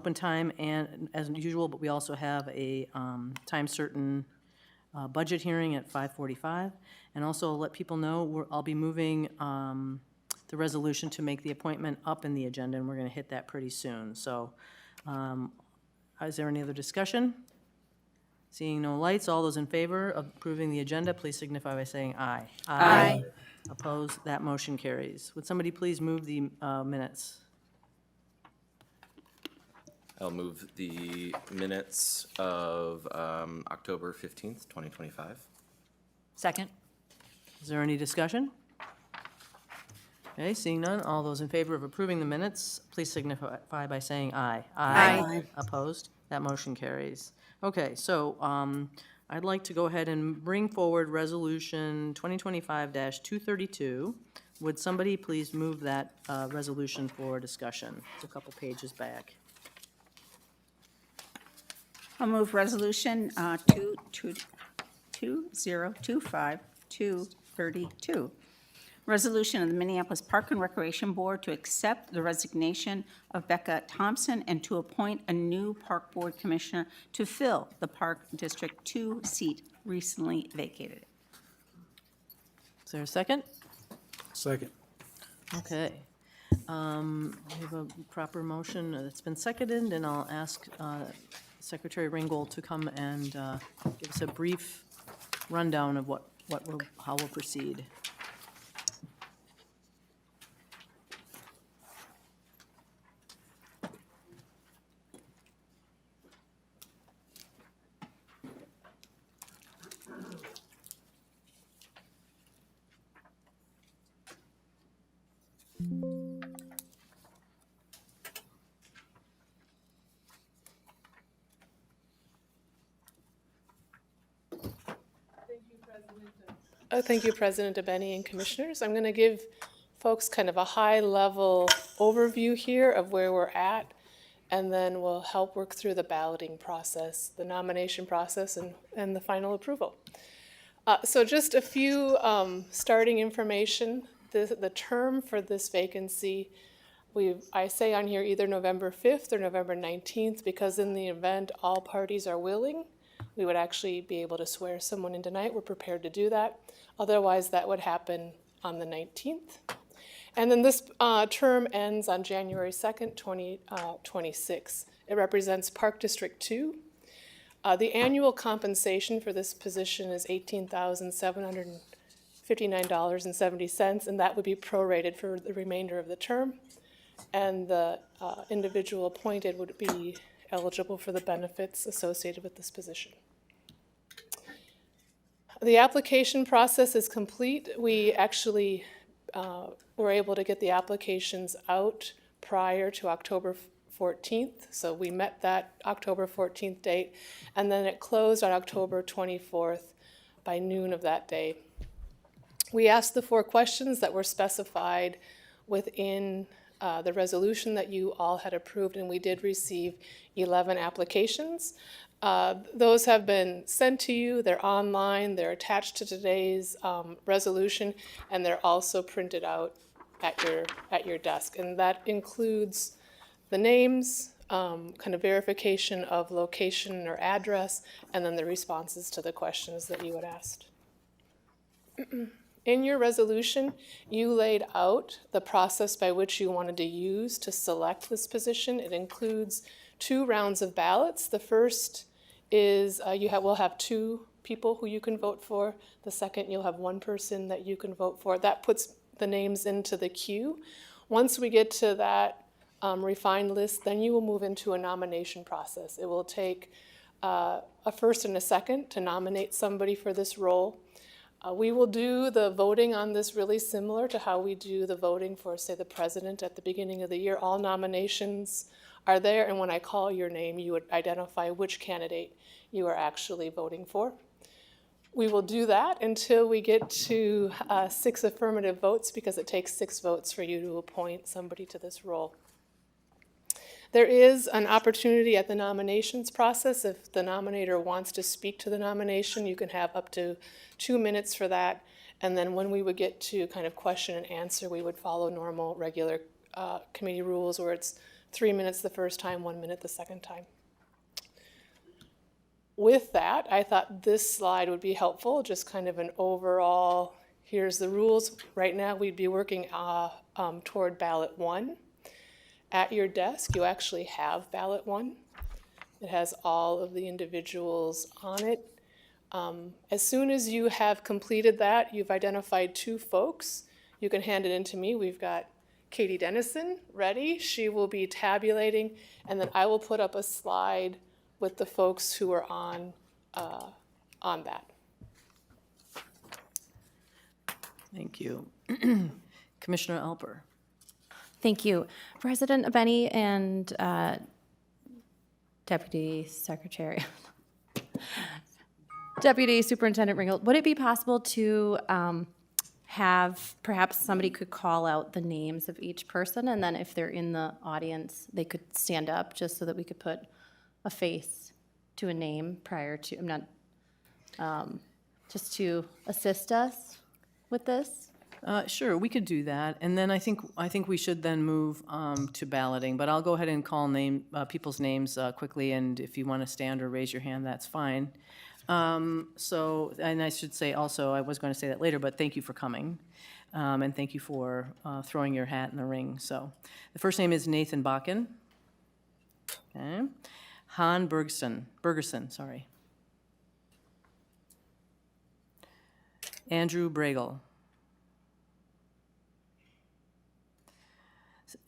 open time and as usual, but we also have a time certain budget hearing at 5:45. And also let people know, I'll be moving the resolution to make the appointment up in the agenda, and we're going to hit that pretty soon. So is there any other discussion? Seeing no lights, all those in favor of approving the agenda, please signify by saying aye. Aye. Opposed? That motion carries. Would somebody please move the minutes? I'll move the minutes of October 15th, 2025. Second. Is there any discussion? Okay, seeing none, all those in favor of approving the minutes, please signify by saying aye. Aye. Opposed? That motion carries. Okay, so I'd like to go ahead and bring forward Resolution 2025-232. Would somebody please move that resolution for discussion? It's a couple pages back. I'll move resolution 2025-232. Resolution of the Minneapolis Park and Recreation Board to accept the resignation of Becca Thompson and to appoint a new Park Board Commissioner to fill the Park District 2 seat recently vacated. Is there a second? Second. Okay. We have a proper motion that's been seconded, and I'll ask Secretary Ringgold to come and give us a brief rundown of how we'll proceed. Thank you, President DeBenny and Commissioners. I'm going to give folks kind of a high-level overview here of where we're at, and then we'll help work through the balloting process, the nomination process, and the final approval. So just a few starting information. The term for this vacancy, I say on here either November 5th or November 19th, because in the event all parties are willing, we would actually be able to swear someone in tonight. We're prepared to do that. Otherwise, that would happen on the 19th. And then this term ends on January 2nd, 2026. It represents Park District 2. The annual compensation for this position is $18,759.70, and that would be prorated for the remainder of the term. And the individual appointed would be eligible for the benefits associated with this position. The application process is complete. We actually were able to get the applications out prior to October 14th. So we met that October 14th date, and then it closed on October 24th by noon of that day. We asked the 4 questions that were specified within the resolution that you all had approved, and we did receive 11 applications. Those have been sent to you. They're online. They're attached to today's resolution, and they're also printed out at your desk. And that includes the names, kind of verification of location or address, and then the responses to the questions that you had asked. In your resolution, you laid out the process by which you wanted to use to select this position. It includes 2 rounds of ballots. The first is we'll have 2 people who you can vote for. The second, you'll have 1 person that you can vote for. That puts the names into the queue. Once we get to that refined list, then you will move into a nomination process. It will take a first and a second to nominate somebody for this role. We will do the voting on this really similar to how we do the voting for, say, the president at the beginning of the year. All nominations are there, and when I call your name, you would identify which candidate you are actually voting for. We will do that until we get to 6 affirmative votes, because it takes 6 votes for you to appoint somebody to this role. There is an opportunity at the nominations process. If the nominator wants to speak to the nomination, you can have up to 2 minutes for that. And then when we would get to kind of question and answer, we would follow normal, regular committee rules where it's 3 minutes the first time, 1 minute the second time. With that, I thought this slide would be helpful, just kind of an overall, here's the rules. Right now, we'd be working toward ballot 1. At your desk, you actually have ballot 1. It has all of the individuals on it. As soon as you have completed that, you've identified 2 folks. You can hand it in to me. We've got Katie Dennison ready. She will be tabulating, and then I will put up a slide with the folks who are on that. Thank you. Commissioner Alper. Thank you. President Abeni and Deputy Secretary, Deputy Superintendent Ringgold, would it be possible to have, perhaps somebody could call out the names of each person, and then if they're in the audience, they could stand up, just so that we could put a face to a name prior to, I'm not, just to assist us with this? Sure, we could do that, and then I think we should then move to balloting, but I'll go ahead and call people's names quickly, and if you want to stand or raise your hand, that's fine. So, and I should say also, I was going to say that later, but thank you for coming, and thank you for throwing your hat in the ring. So, the first name is Nathan Bakken. Okay. Han Bergerson, sorry. Andrew Bregel.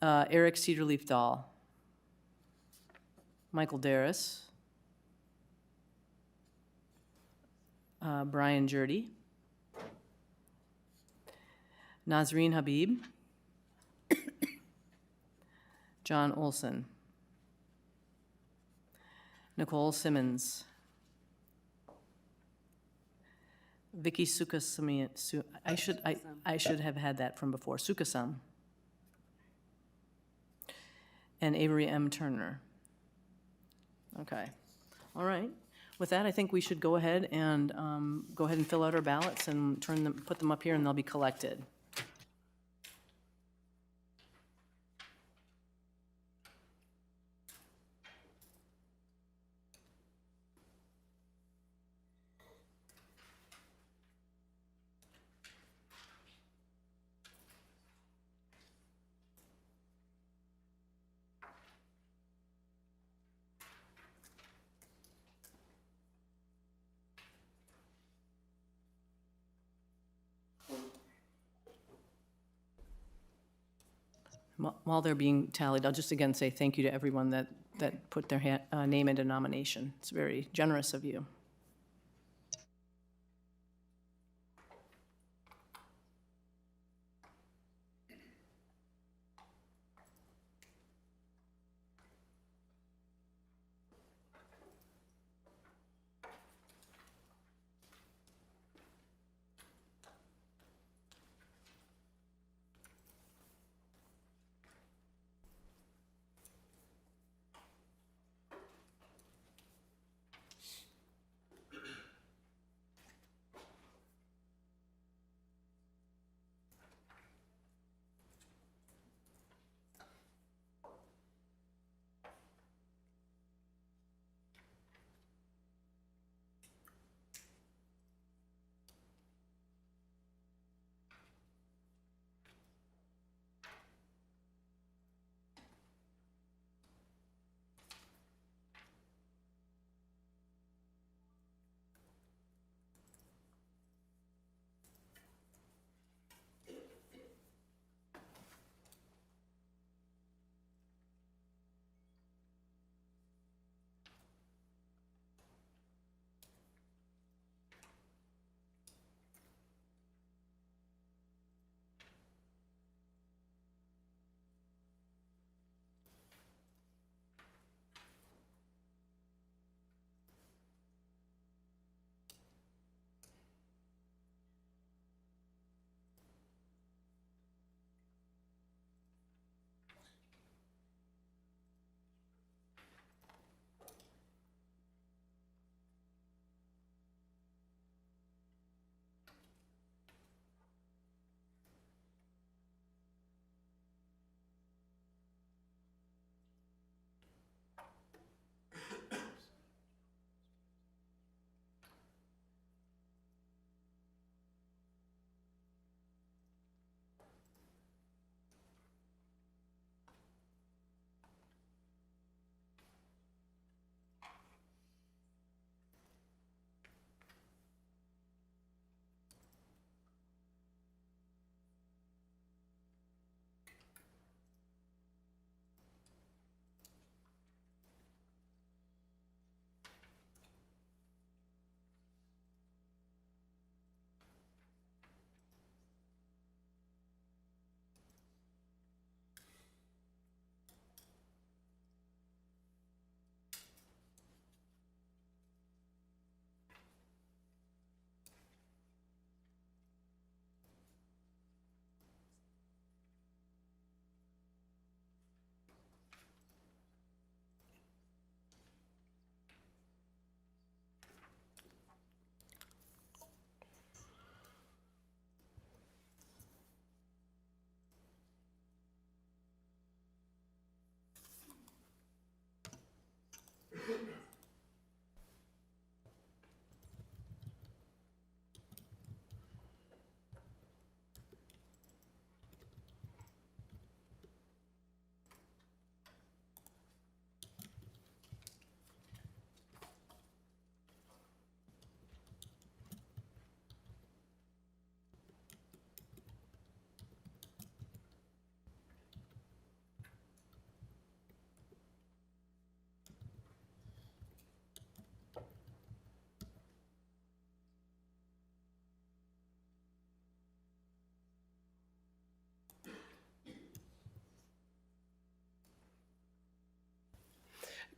Eric Cedarleaf Dahl. Michael Darris. Brian Jurdy. Nazreen Habib. John Olson. Nicole Simmons. Vicky Sukasami. I should have had that from before. Sukasam. And Avery M. Turner. Okay. All right. With that, I think we should go ahead and fill out our ballots and put them up here, and they'll be collected. While they're being tallied, I'll just again say thank you to everyone that put their name into nomination. It's very generous of you.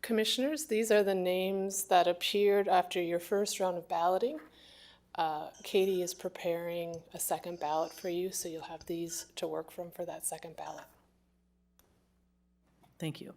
Commissioners, these are the names that appeared after your first round of balloting. Katie is preparing a second ballot for you, so you'll have these to work from for that second ballot. Thank you.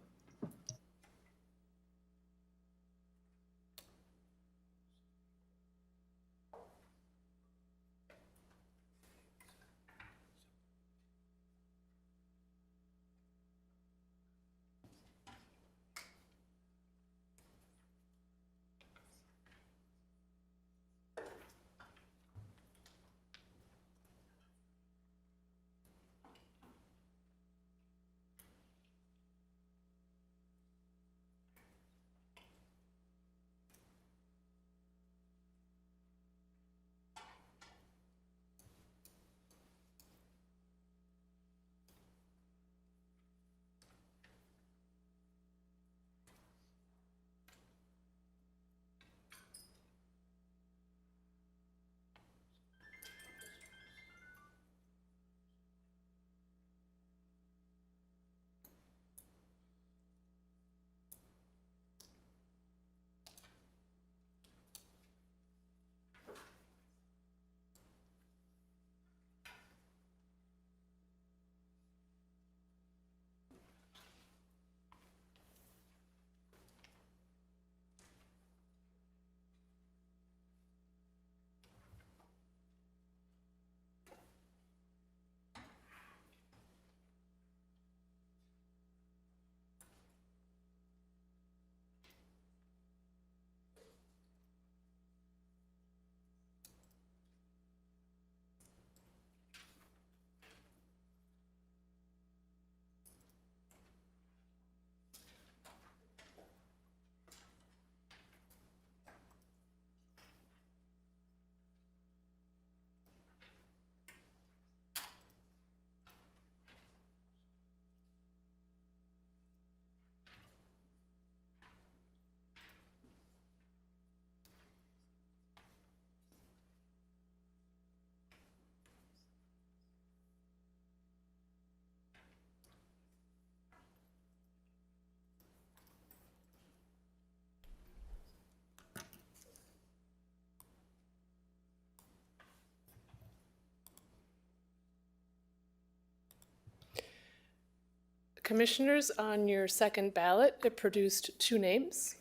Commissioners, on your second ballot, it produced two names.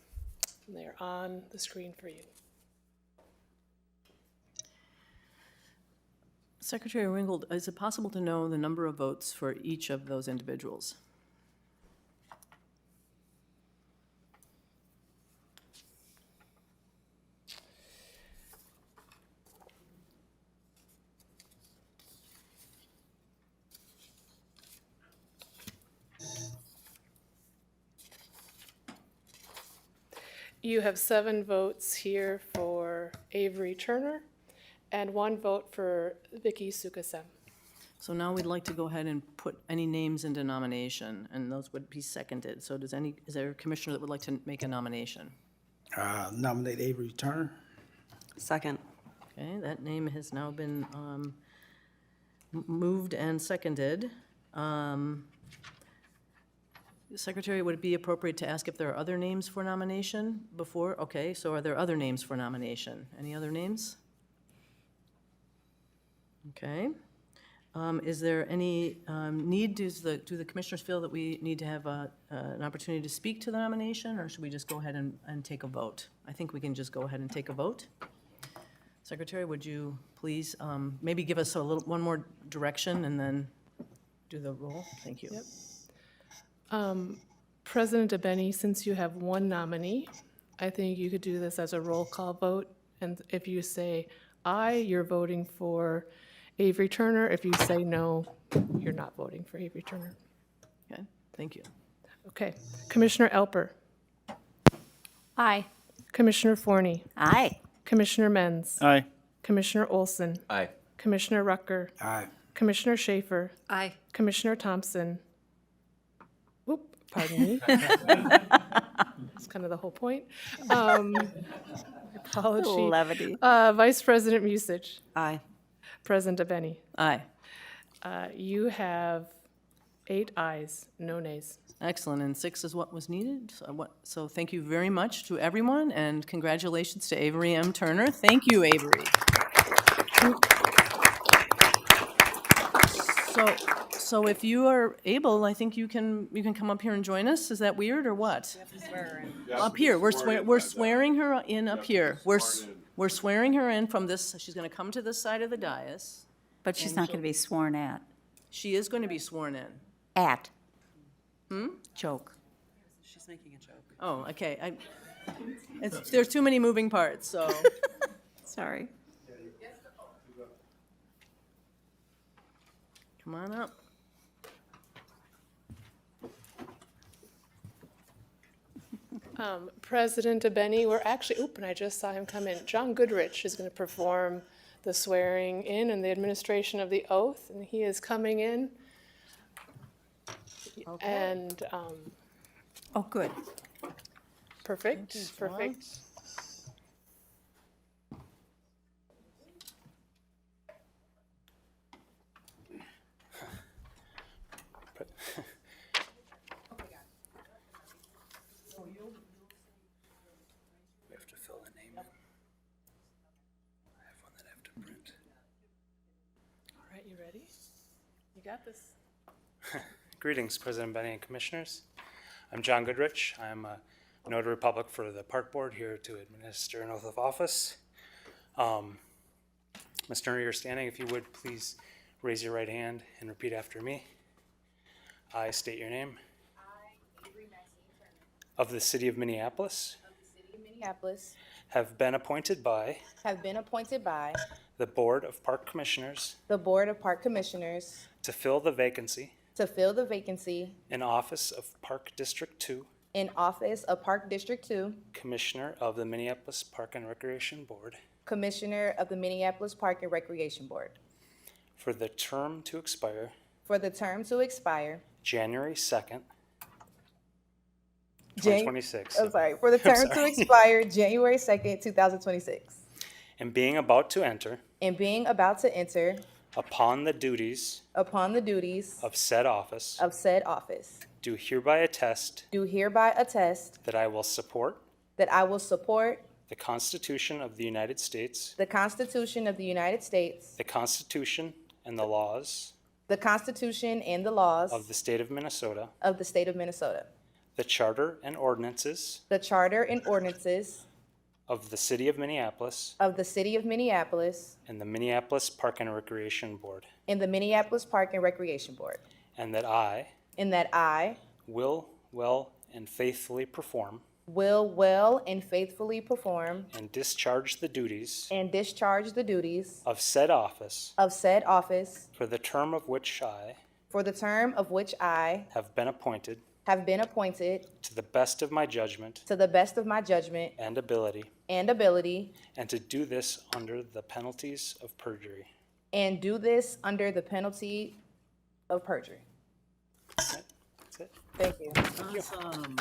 And they're on the screen for you. Secretary Ringgold, is it possible to know the number of votes for each of those individuals? You have 7 votes here for Avery Turner and 1 vote for Vicky Sukasem. So now we'd like to go ahead and put any names into nomination, and those would be seconded. So is there a commissioner that would like to make a nomination? Nominate Avery Turner. Second. Okay, that name has now been moved and seconded. Secretary, would it be appropriate to ask if there are other names for nomination before? Okay, so are there other names for nomination? Any other names? Okay. Is there any need, do the commissioners feel that we need to have an opportunity to speak to the nomination, or should we just go ahead and take a vote? I think we can just go ahead and take a vote. Secretary, would you please maybe give us one more direction and then do the roll? Thank you. Yep. President Abeni, since you have one nominee, I think you could do this as a roll call vote. And if you say aye, you're voting for Avery Turner. If you say no, you're not voting for Avery Turner. Okay, thank you. Okay. Commissioner Elper, Aye. Commissioner Forney, Aye. Commissioner Menz, Aye. Commissioner Olson, Aye. Commissioner Rucker, Aye. Commissioner Schaefer, Aye. Commissioner Thompson. Oop, pardon me. That's kind of the whole point. Apology. Levity. Vice President Musich, Aye. President Abeni. Aye. You have 8 ayes, no nays. Excellent, and 6 is what was needed. So thank you very much to everyone, and congratulations to Avery M. Turner. Thank you, Avery. So if you are able, I think you can come up here and join us. Is that weird or what? Up here, we're swearing her in up here. We're swearing her in from this, she's going to come to this side of the dais. But she's not going to be sworn at. She is going to be sworn in. At. Joke. Oh, okay. There's too many moving parts, so. Sorry. Come on up. President Abeni, we're actually, and I just saw him come in. John Goodrich is going to perform the swearing in and the administration of the oath, and he is coming in. And, Oh, good. perfect, perfect. We have to fill the name in. I have one that I have to print. All right, you ready? You got this. Greetings, President Benny and Commissioners. I'm John Goodrich. I'm a notary public for the Park Board here to administer an oath of office. Ms. Turner, you're standing. If you would, please raise your right hand and repeat after me. I state your name. I, Avery Maxine Turner, Of the City of Minneapolis, of the City of Minneapolis, have been appointed by have been appointed by the Board of Park Commissioners the Board of Park Commissioners to fill the vacancy to fill the vacancy in office of Park District 2, in office of Park District 2, Commissioner of the Minneapolis Park and Recreation Board, Commissioner of the Minneapolis Park and Recreation Board, for the term to expire for the term to expire January 2nd, Jan- 2026. for the term to expire January 2nd, 2026, And being about to enter and being about to enter upon the duties upon the duties of said office, of said office, do hereby attest do hereby attest that I will support that I will support the Constitution of the United States, the Constitution of the United States, the Constitution and the laws the Constitution and the laws of the state of Minnesota, of the state of Minnesota, the charter and ordinances the charter and ordinances of the city of Minneapolis, of the City of Minneapolis, and the Minneapolis Park and Recreation Board, and the Minneapolis Park and Recreation Board, and that I and that I will well and faithfully perform will well and faithfully perform and discharge the duties and discharge the duties of said office of said office for the term of which I for the term of which I have been appointed have been appointed to the best of my judgment to the best of my judgment and ability, and ability, and to do this under the penalties of perjury. and do this under the penalty of perjury. That's it. Thank you. Awesome.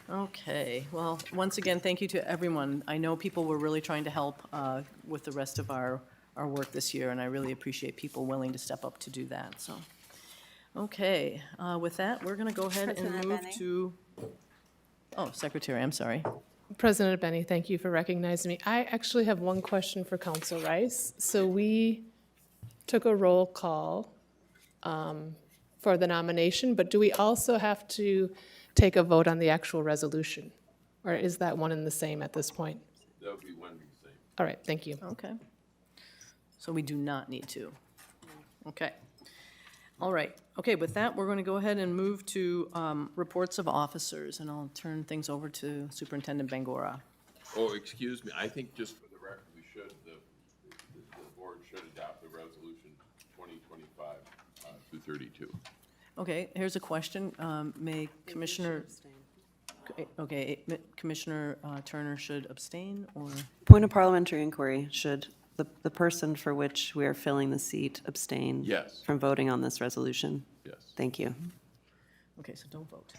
Okay, well, once again, thank you to everyone. I know people were really trying to help with the rest of our work this year, and I really appreciate people willing to step up to do that, so. Okay, with that, we're going to go ahead and President move Benny? to, oh, Secretary, I'm sorry. President Benny, thank you for recognizing me. I actually have one question for Council Rice. So we took a roll call for the nomination, but do we also have to take a vote on the actual resolution? Or is that one and the same at this point? That would be one and the same. All right, thank you. Okay. So we do not need to. Okay. All right. Okay, with that, we're going to go ahead and move to reports of officers, and I'll turn things over to Superintendent Bangora. Oh, excuse me, I think just for the record, we should, the board should adopt the resolution 2025-232. Okay, here's a question. May Commissioner, okay, Commissioner Turner should abstain, or? Point of parliamentary inquiry, should the person for which we are filling the seat abstain? Yes. From voting on this resolution? Yes. Thank you. Okay, so don't vote.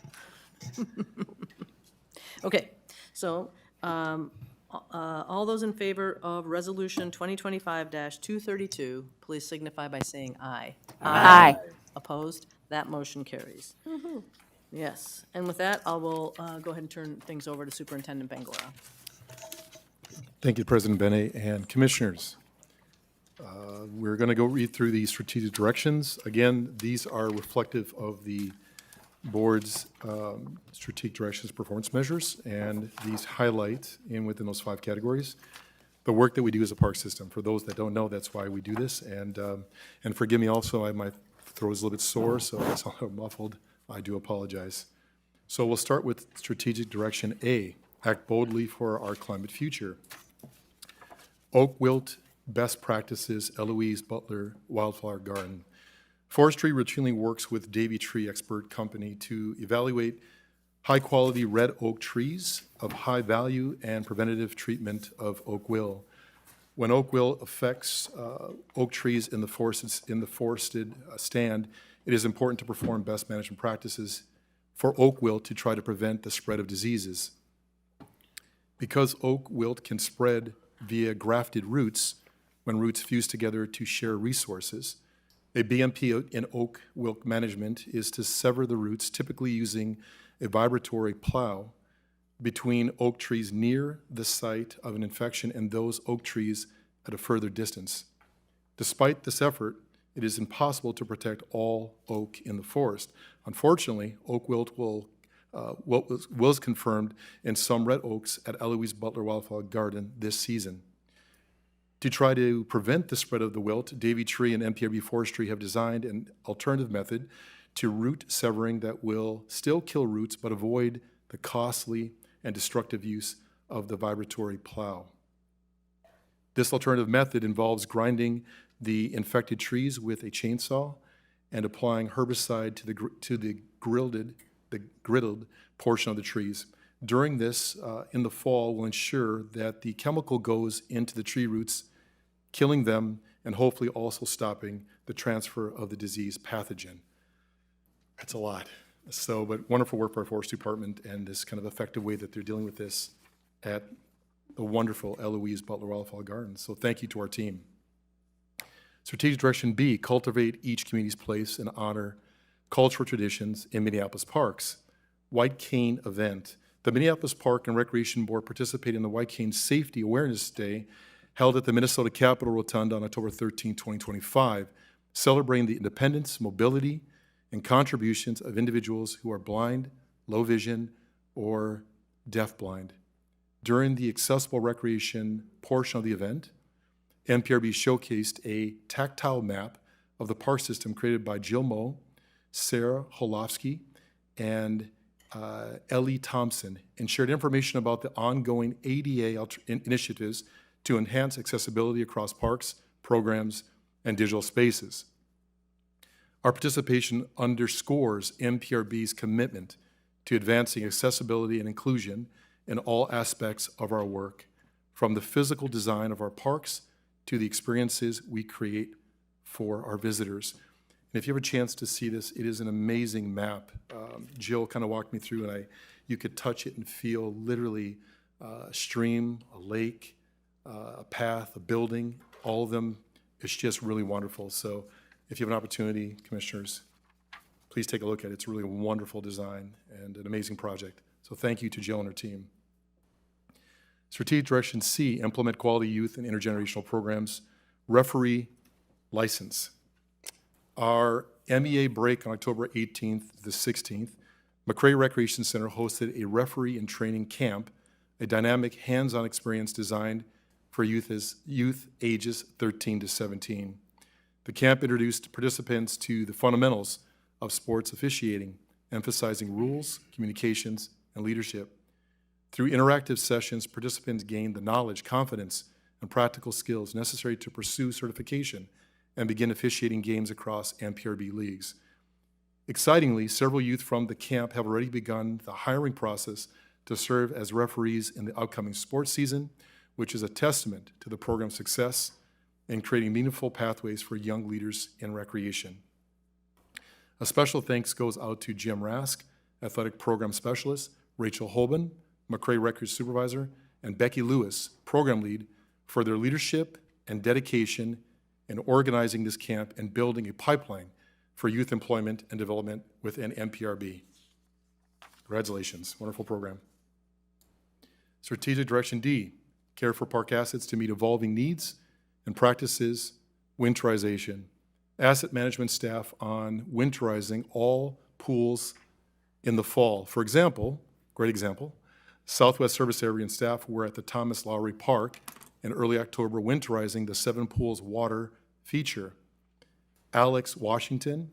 Okay, so all those in favor of Resolution 2025-232, please signify by saying aye. Aye. Opposed? That motion carries. Yes, and with that, I will go ahead and turn things over to Superintendent Bangora. Thank you, President Bene and Commissioners. We're going to go read through the strategic directions. Again, these are reflective of the board's strategic directions performance measures, and these highlight within those 5 categories the work that we do as a park system. For those that don't know, that's why we do this. And forgive me also, my throat is a little bit sore, so it's a little muffled. I do apologize. So we'll start with strategic direction A, act boldly for our climate future. Oak wilt best practices, Eloise Butler Wildflower Garden. Forestry routinely works with Davey Tree Expert Company to evaluate high-quality red oak trees of high value and preventative treatment of oak wilt. When oak wilt affects oak trees in the forested stand, it is important to perform best management practices for oak wilt to try to prevent the spread of diseases. Because oak wilt can spread via grafted roots when roots fuse together to share resources, a BMP in oak wilt management is to sever the roots, typically using a vibratory plow, between oak trees near the site of an infection and those oak trees at a further distance. Despite this effort, it is impossible to protect all oak in the forest. Unfortunately, oak wilt was confirmed in some red oaks at Eloise Butler Wildflower Garden this season. To try to prevent the spread of the wilt, Davey Tree and MPRB Forestry have designed an alternative method to root severing that will still kill roots but avoid the costly and destructive use of the vibratory plow. This alternative method involves grinding the infected trees with a chainsaw and applying herbicide to the griddled portion of the trees. During this, in the fall, will ensure that the chemical goes into the tree roots, killing them and hopefully also stopping the transfer of the disease pathogen. That's a lot. So, but wonderful work by our Forest Department and this kind of effective way that they're dealing with this at the wonderful Eloise Butler Wildflower Garden. So thank you to our team. Strategic direction B, cultivate each community's place and honor cultural traditions in Minneapolis parks. White Cane event. The Minneapolis Park and Recreation Board participated in the White Cane Safety Awareness Day held at the Minnesota Capitol Rotunda on October 13, 2025, celebrating the independence, mobility, and contributions of individuals who are blind, low vision, or deafblind. During the accessible recreation portion of the event, MPRB showcased a tactile map of the park system created by Jill Moe, Sarah Holofsky, and Ellie Thompson, and shared information about the ongoing ADA initiatives to enhance accessibility across parks, programs, and digital spaces. Our participation underscores MPRB's commitment to advancing accessibility and inclusion in all aspects of our work, from the physical design of our parks to the experiences we create for our visitors. And if you have a chance to see this, it is an amazing map. Jill kind of walked me through, and you could touch it and feel literally a stream, a lake, a path, a building, all of them. It's just really wonderful. So if you have an opportunity, commissioners, please take a look at it. It's really a wonderful design and an amazing project. So thank you to Jill and her team. Strategic direction C, implement quality youth and intergenerational programs. Referee license. Our MEA break on October 18th to the 16th, McRae Recreation Center hosted a referee and training camp, a dynamic hands-on experience designed for youth ages 13 to 17. The camp introduced participants to the fundamentals of sports officiating, emphasizing rules, communications, and leadership. Through interactive sessions, participants gained the knowledge, confidence, and practical skills necessary to pursue certification and begin officiating games across NPRB leagues. Excitingly, several youth from the camp have already begun the hiring process to serve as referees in the upcoming sports season, which is a testament to the program's success in creating meaningful pathways for young leaders in recreation. A special thanks goes out to Jim Rask, Athletic Program Specialist, Rachel Holben, McRae Records Supervisor, and Becky Lewis, Program Lead, for their leadership and dedication in organizing this camp and building a pipeline for youth employment and development within NPRB. Congratulations, wonderful program. Strategic Direction D, care for park assets to meet evolving needs and practices, winterization. Asset management staff on winterizing all pools in the fall. For example, great example, Southwest Service Area and staff were at the Thomas Lowry Park in early October winterizing the 7 pools water feature. Alex Washington,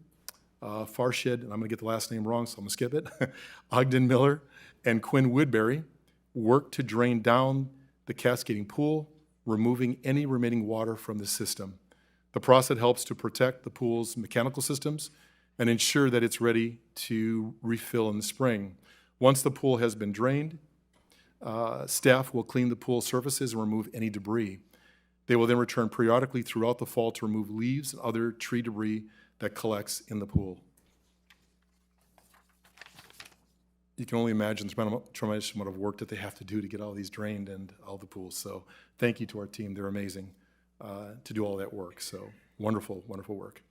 Farshed, and I'm gonna get the last name wrong, so I'm gonna skip it, Ogden Miller, and Quinn Woodbury worked to drain down the cascading pool, removing any remaining water from the system. The process helps to protect the pool's mechanical systems and ensure that it's ready to refill in the spring. Once the pool has been drained, staff will clean the pool surfaces and remove any debris. They will then return periodically throughout the fall to remove leaves and other tree debris that collects in the pool. You can only imagine the tremendous amount of work that they have to do to get all these drained and all the pools. So thank you to our team. They're amazing to do all that work. So wonderful, wonderful work.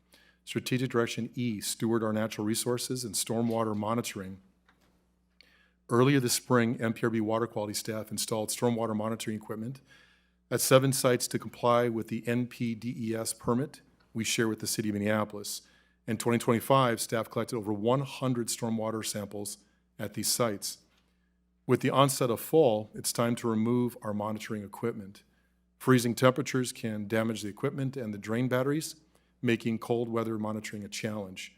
Strategic Direction E, steward our natural resources and stormwater monitoring. Earlier this spring, NPRB water quality staff installed stormwater monitoring equipment at 7 sites to comply with the NPDES permit we share with the City of Minneapolis. In 2025, staff collected over 100 stormwater samples at these sites. With the onset of fall, it's time to remove our monitoring equipment. Freezing temperatures can damage the equipment and the drain batteries, making cold weather monitoring a challenge.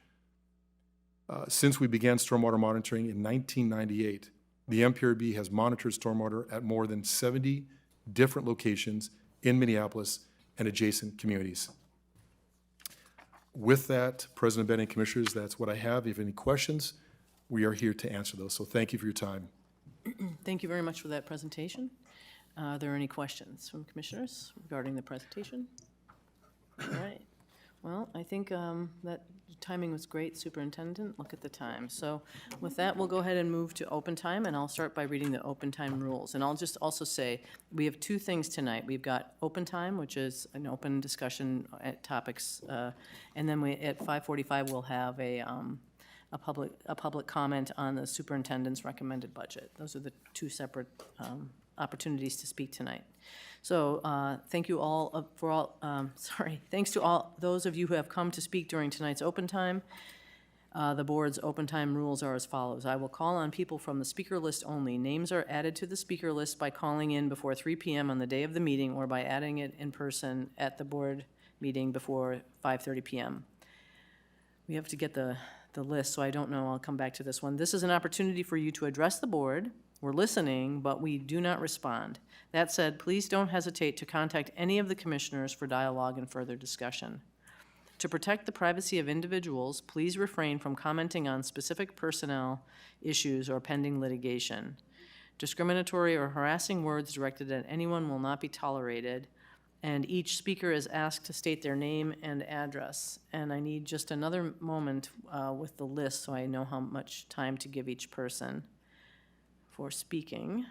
Since we began stormwater monitoring in 1998, the NPRB has monitored stormwater at more than 70 different locations in Minneapolis and adjacent communities. With that, President Benny and Commissioners, that's what I have. If you have any questions, we are here to answer those. So thank you for your time. Thank you very much for that presentation. Are there any questions from commissioners regarding the presentation? All right. Well, I think that timing was great, Superintendent. Look at the time. So with that, we'll go ahead and move to open time, and I'll start by reading the open time rules. And I'll just also say, we have 2 things tonight. We've got open time, which is an open discussion at topics, and then at 5:45, we'll have a public comment on the superintendent's recommended budget. Those are the 2 separate opportunities to speak tonight. So thank you all thanks to all those of you who have come to speak during tonight's open time. The board's open time rules are as follows. I will call on people from the speaker list only. Names are added to the speaker list by calling in before 3 p.m. on the day of the meeting or by adding it in person at the board meeting before 5:30 p.m. We have to get the list, so I don't know. I'll come back to this one. This is an opportunity for you to address the board. We're listening, but we do not respond. That said, please don't hesitate to contact any of the commissioners for dialogue and further discussion. To protect the privacy of individuals, please refrain from commenting on specific personnel issues or pending litigation. Discriminatory or harassing words directed at anyone will not be tolerated, and each speaker is asked to state their name and address. And I need just another moment with the list so I know how much time to give each person for speaking.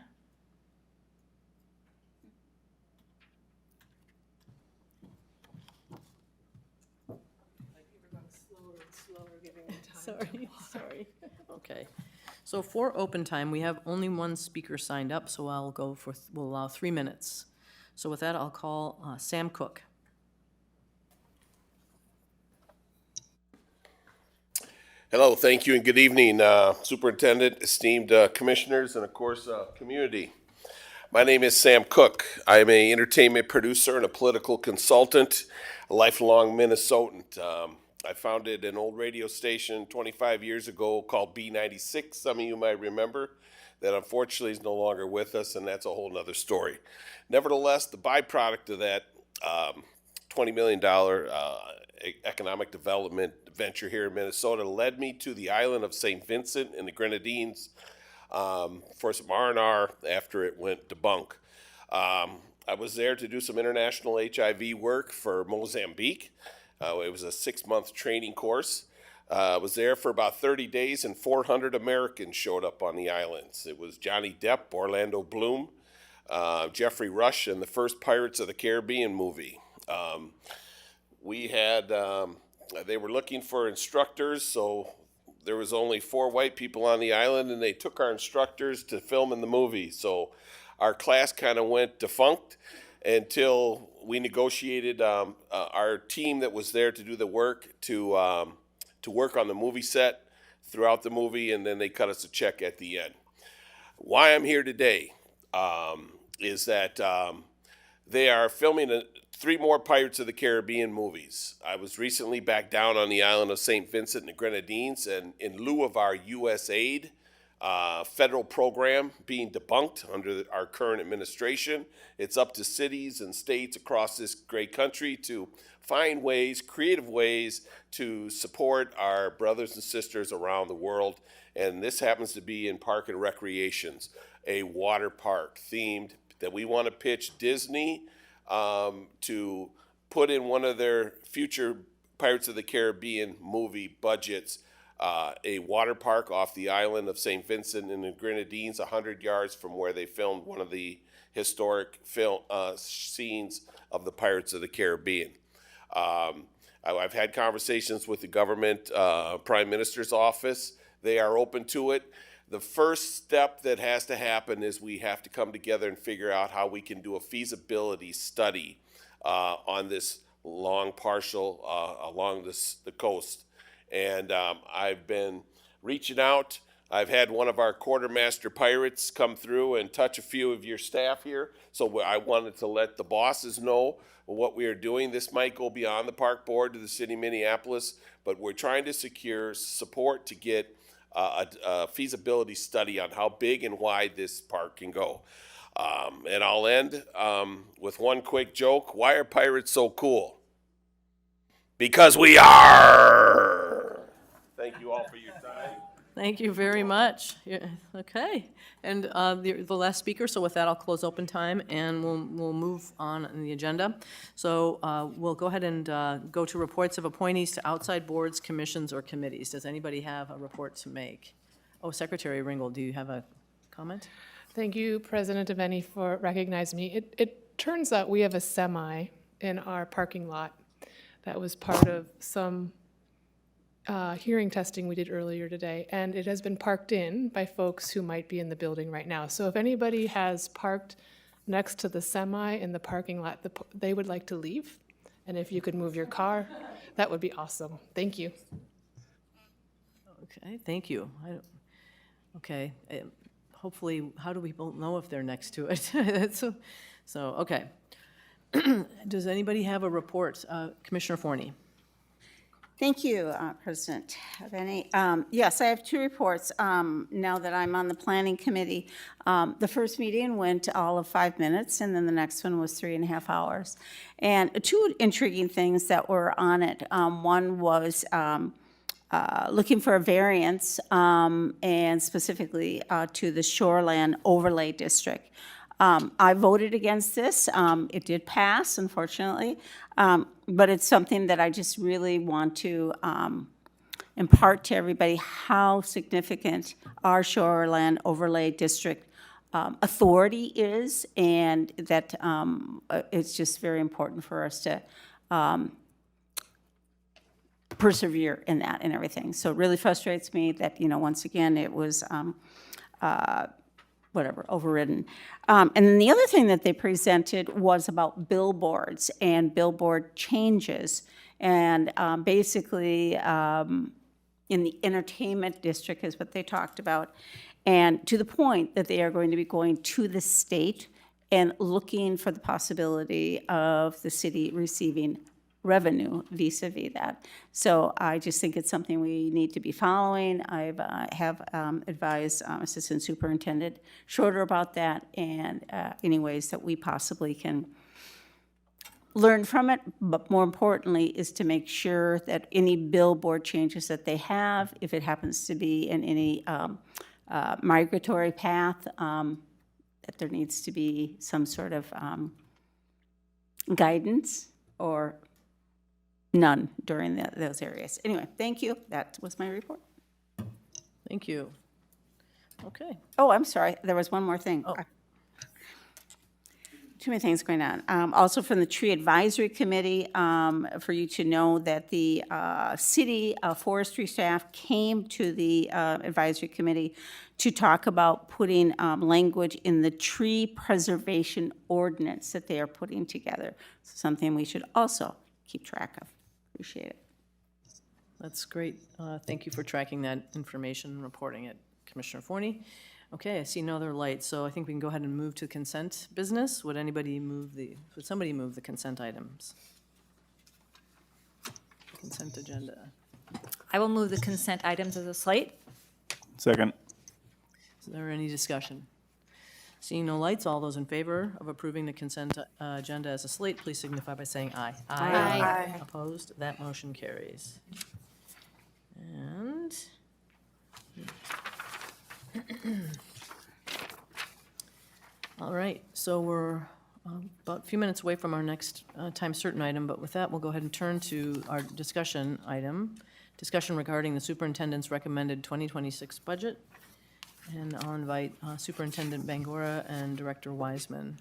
Sorry. Okay. So for open time, we have only 1 speaker signed up, so we'll allow 3 minutes. So with that, I'll call Sam Cook. Hello, thank you, and good evening, Superintendent, esteemed commissioners, and of course, community. My name is Sam Cook. I am an entertainment producer and a political consultant, a lifelong Minnesotan. I founded an old radio station 25 years ago called B96, some of you might remember, that unfortunately is no longer with us, and that's a whole nother story. Nevertheless, the byproduct of that $20 million economic development venture here in Minnesota led me to the island of St. Vincent in the Grenadines for some R&R after it went debunk. I was there to do some international HIV work for Mozambique. It was a 6-month training course. I was there for about 30 days, and 400 Americans showed up on the islands. It was Johnny Depp, Orlando Bloom, Jeffrey Rush, and the first Pirates of the Caribbean movie. They were looking for instructors, so there was only 4 white people on the island, and they took our instructors to film in the movie. So our class kind of went defunct until we negotiated our team that was there to do the work to work on the movie set throughout the movie, and then they cut us a check at the end. Why I'm here today is that they are filming 3 more Pirates of the Caribbean movies. I was recently back down on the island of St. Vincent and the Grenadines, and in lieu of our U.S. aid federal program being debunked under our current administration, it's up to cities and states across this great country to find ways, creative ways, to support our brothers and sisters around the world. And this happens to be in Park and Recreations, a water park themed that we want to pitch Disney to put in one of their future Pirates of the Caribbean movie budgets, a water park off the island of St. Vincent and the Grenadines, 100 yards from where they filmed one of the historic scenes of the Pirates of the Caribbean. I've had conversations with the government, Prime Minister's office. They are open to it. The first step that has to happen is we have to come together and figure out how we can do a feasibility study on this long partial along the coast. And I've been reaching out. I've had one of our quartermaster pirates come through and touch a few of your staff here. So I wanted to let the bosses know what we are doing. This might go beyond the park board to the city of Minneapolis, but we're trying to secure support to get a feasibility study on how big and wide this park can go. And I'll end with one quick joke. Why are pirates so cool? Because we are. Thank you all for your time. Thank you very much. Okay, and the last speaker, so with that, I'll close open time, and we'll move on in the agenda. So we'll go ahead and go to reports of appointees to outside boards, commissions, or committees. Does anybody have a report to make? Oh, Secretary Ringgold, do you have a comment? Thank you, President Deveni, for recognizing me. It turns out we have a semi in our parking lot that was part of some hearing testing we did earlier today, and it has been parked in by folks who might be in the building right now. So if anybody has parked next to the semi in the parking lot, they would like to leave, and if you could move your car, that would be awesome. Thank you. Okay, thank you. Okay, hopefully, how do people know if they're next to it? So, okay. Does anybody have a report? Commissioner Forney. Thank you, President Benny. Yes, I have 2 reports now that I'm on the Planning Committee. The first meeting went all of 5 minutes, and then the next one was 3.5 hours. And 2 intriguing things that were on it. One was looking for a variance, and specifically to the Shoreland Overlay District. I voted against this. It did pass, unfortunately, but it's something that I just really want to impart to everybody how significant our Shoreland Overlay District authority is, and that it's just very important for us to persevere in that and everything. So it really frustrates me that, once again, it was overridden. And then the other thing that they presented was about billboards and billboard changes. And basically, in the entertainment district is what they talked about. And to the point that they are going to be going to the state and looking for the possibility of the city receiving revenue vis-a-vis that. So I just think it's something we need to be following. I have advised Assistant Superintendent Schroeder about that, and any ways that we possibly can learn from it, but more importantly is to make sure that any billboard changes that they have, if it happens to be in any migratory path, that there needs to be some sort of guidance or none during those areas. Anyway, thank you. That was my report. Thank you. Okay. Oh, I'm sorry. There was one more thing. Oh. Too many things going on. Also from the Tree Advisory Committee, for you to know that the city forestry staff came to the advisory committee to talk about putting language in the tree preservation ordinance that they are putting together. Something we should also keep track of. Appreciate it. That's great. Thank you for tracking that information and reporting it, Commissioner Forney. Okay, I see no other lights, so I think we can go ahead and move to consent business. Would somebody move the consent items? Consent agenda. I will move the consent items as a slate. Second. Is there any discussion? Seeing no lights, all those in favor of approving the consent agenda as a slate, please signify by saying aye. Aye. Opposed? That motion carries. And all right, so we're about a few minutes away from our next time certain item, but with that, we'll go ahead and turn to our discussion item, discussion regarding the superintendent's recommended 2026 budget. And I'll invite Superintendent Bangora and Director Wiseman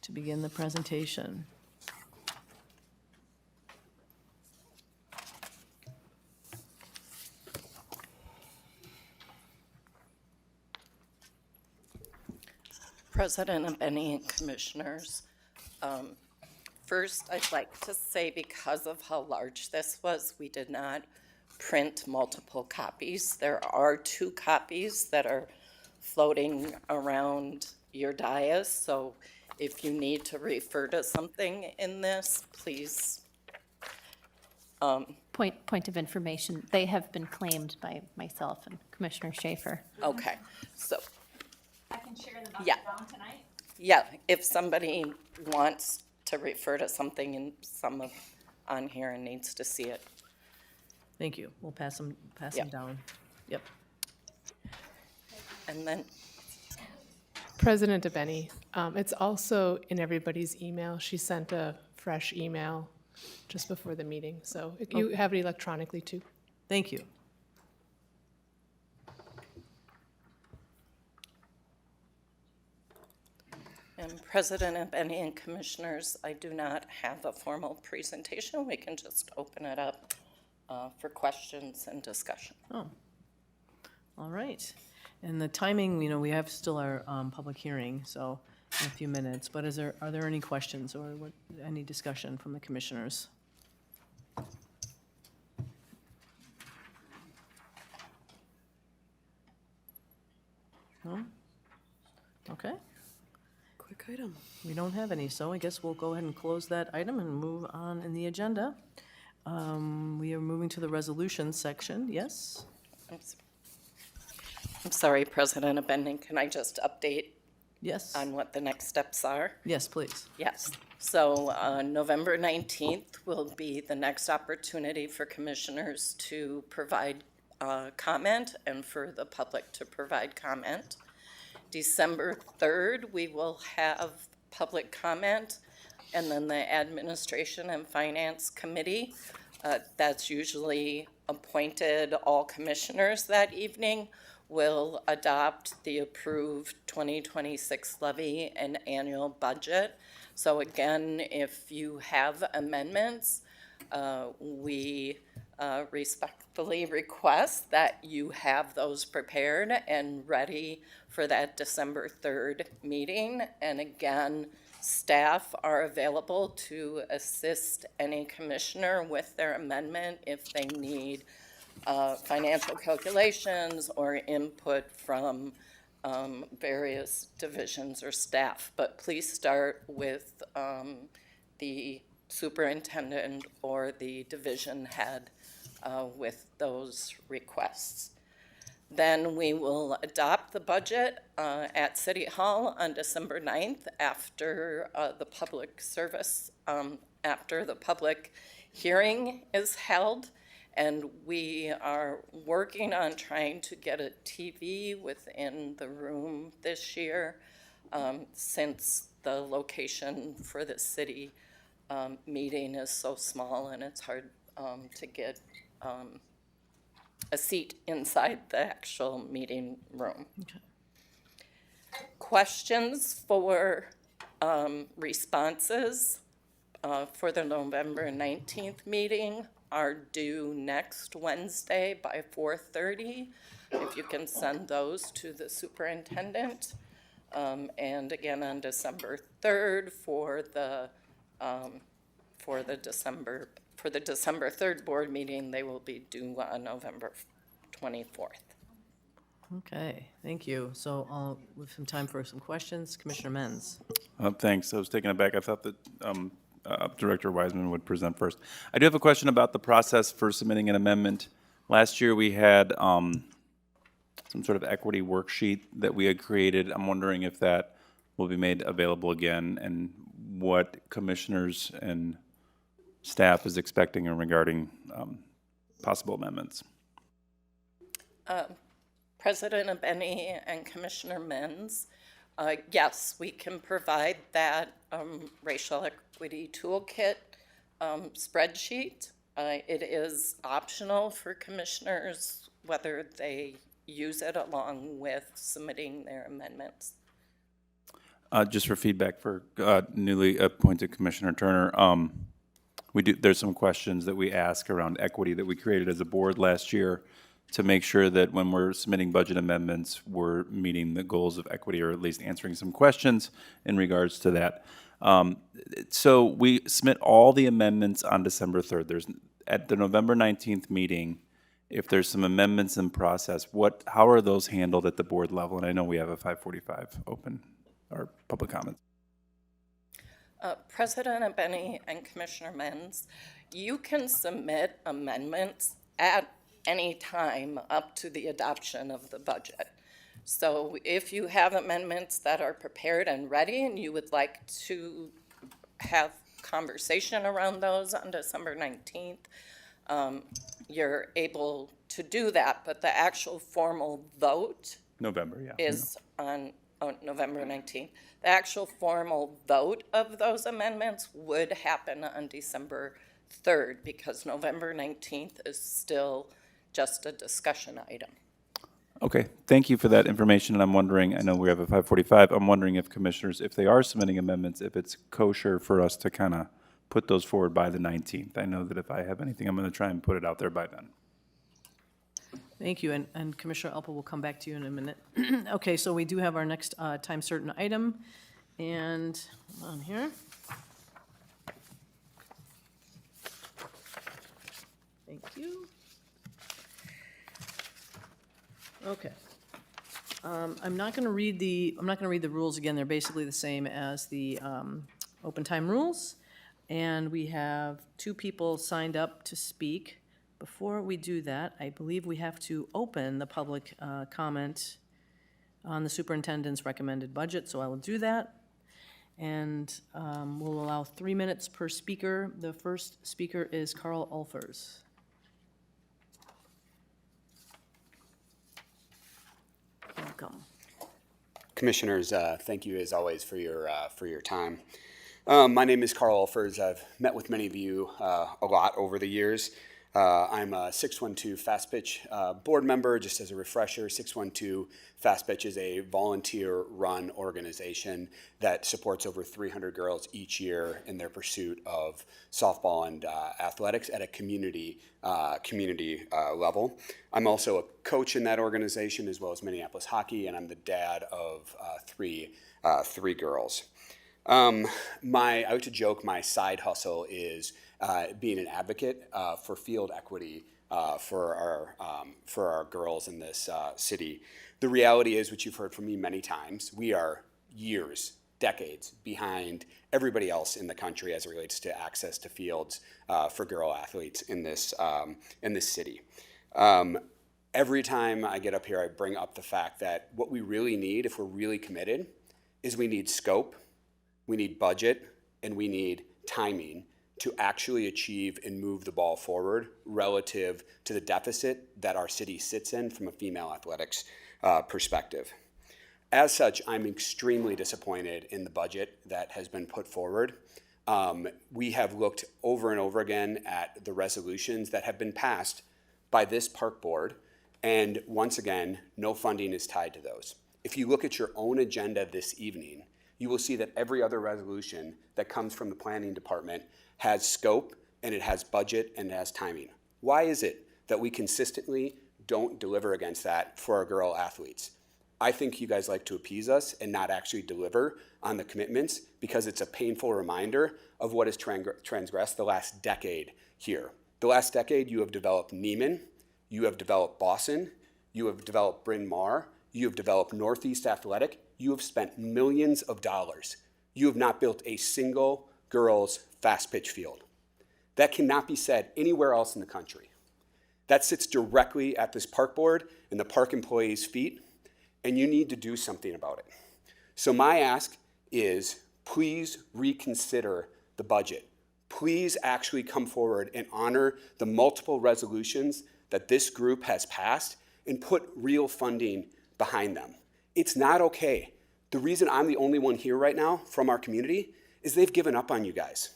to begin the presentation. President and Benny and Commissioners, first I'd like to say because of how large this was, we did not print multiple copies. There are 2 copies that are floating around your dais, so if you need to refer to something in this, please. Point of information, they have been claimed by myself and Commissioner Schaefer. Okay, so. I can share them Yeah. tonight. Yeah, if somebody wants to refer to something in on here and needs to see it. Thank you. We'll pass them Yep. down. Yep. And then, President DeBenny, it's also in everybody's email. She sent a fresh email just before the meeting, so you have it electronically too. Thank you. and President and Benny and Commissioners, I do not have a formal presentation. We can just open it up for questions and discussion. Oh, all right. And the timing, we have still our public hearing, so in a few minutes. But are there any questions or any discussion from the commissioners? No? Okay. Quick item. We don't have any, so I guess we'll go ahead and close that item and move on in the agenda. We are moving to the resolutions section. Yes? I'm sorry, President Abending, can I just update Yes? on what the next steps are? Yes, please. Yes. So November 19th will be the next opportunity for commissioners to provide comment and for the public to provide comment. December 3rd, we will have public comment, and then the Administration and Finance Committee, that's usually appointed all commissioners that evening, will adopt the approved 2026 levy and annual budget. So again, if you have amendments, we respectfully request that you have those prepared and ready for that December 3rd meeting. And again, staff are available to assist any commissioner with their amendment if they need financial calculations or input from various divisions or staff, but please start with the superintendent or the division head with those requests. Then we will adopt the budget at City Hall on December 9th after the public service, after the public hearing is held. And we are working on trying to get a TV within the room this year, since the location for the city meeting is so small and it's hard to get a seat inside the actual meeting room. Okay. Questions for responses for the November 19th meeting are due next Wednesday by 4:30. If you can send those to the superintendent. And again on December 3rd for the December 3rd board meeting, they will be due on November 24th. Okay, thank you. So I'll leave some time for some questions. Commissioner Menz. Thanks. I was taken aback. I thought that Director Wiseman would present first. I do have a question about the process for submitting an amendment. Last year, we had some sort of equity worksheet that we had created. I'm wondering if that will be made available again and what commissioners and staff is expecting regarding possible amendments. President Abeni and Commissioner Menz, yes, we can provide that racial equity toolkit spreadsheet. It is optional for commissioners whether they use it along with submitting their amendments. Just for feedback for newly appointed Commissioner Turner, there's some questions that we ask around equity that we created as a board last year to make sure that when we're submitting budget amendments, we're meeting the goals of equity or at least answering some questions in regards to that. So we submit all the amendments on December 3rd. At the November 19th meeting, if there's some amendments in process, how are those handled at the board level? And I know we have a 5:45 open, or public comments. President Abeni and Commissioner Menz, you can submit amendments at any time up to the adoption of the budget. So if you have amendments that are prepared and ready and you would like to have conversation around those on December 19th, you're able to do that, but the actual formal vote November, yeah. is on November 19th. The actual formal vote of those amendments would happen on December 3rd because November 19th is still just a discussion item. Okay, thank you for that information, and I'm wondering, I know we have a 5:45, I'm wondering if commissioners, if they are submitting amendments, if it's kosher for us to kind of put those forward by the 19th. I know that if I have anything, I'm going to try and put it out there by then. Thank you, and Commissioner Elpa will come back to you in a minute. Okay, so we do have our next time certain item, and hold on here. Thank you. Okay. I'm not going to read the rules again. They're basically the same as the open time rules, and we have 2 people signed up to speak. Before we do that, I believe we have to open the public comment on the superintendent's recommended budget, so I will do that. And we'll allow 3 minutes per speaker. The first speaker is Carl Ulfers. Welcome. Commissioners, thank you as always for your time. My name is Carl Ulfers. I've met with many of you a lot over the years. I'm a 612 Fast Pitch board member. Just as a refresher, 612 Fast Pitch is a volunteer-run organization that supports over 300 girls each year in their pursuit of softball and athletics at a community level. I'm also a coach in that organization as well as Minneapolis hockey, and I'm the dad of three girls. I like to joke my side hustle is being an advocate for field equity for our girls in this city. The reality is, which you've heard from me many times, we are years, decades behind everybody else in the country as it relates to access to fields for girl athletes in this city. Every time I get up here, I bring up the fact that what we really need, if we're really committed, is we need scope, we need budget, and we need timing to actually achieve and move the ball forward relative to the deficit that our city sits in from a female athletics perspective. As such, I'm extremely disappointed in the budget that has been put forward. We have looked over and over again at the resolutions that have been passed by this park board, and once again, no funding is tied to those. If you look at your own agenda this evening, you will see that every other resolution that comes from the planning department has scope, and it has budget, and it has timing. Why is it that we consistently don't deliver against that for our girl athletes? I think you guys like to appease us and not actually deliver on the commitments because it's a painful reminder of what has transgressed the last decade here. The last decade, you have developed Neiman, you have developed Boston, you have developed Bryn Mawr, you have developed Northeast Athletic, you have spent millions of dollars. You have not built a single girls' fast pitch field. That cannot be said anywhere else in the country. That sits directly at this park board and the park employees' feet, and you need to do something about it. So my ask is, please reconsider the budget. Please actually come forward and honor the multiple resolutions that this group has passed and put real funding behind them. It's not okay. The reason I'm the only one here right now from our community is they've given up on you guys.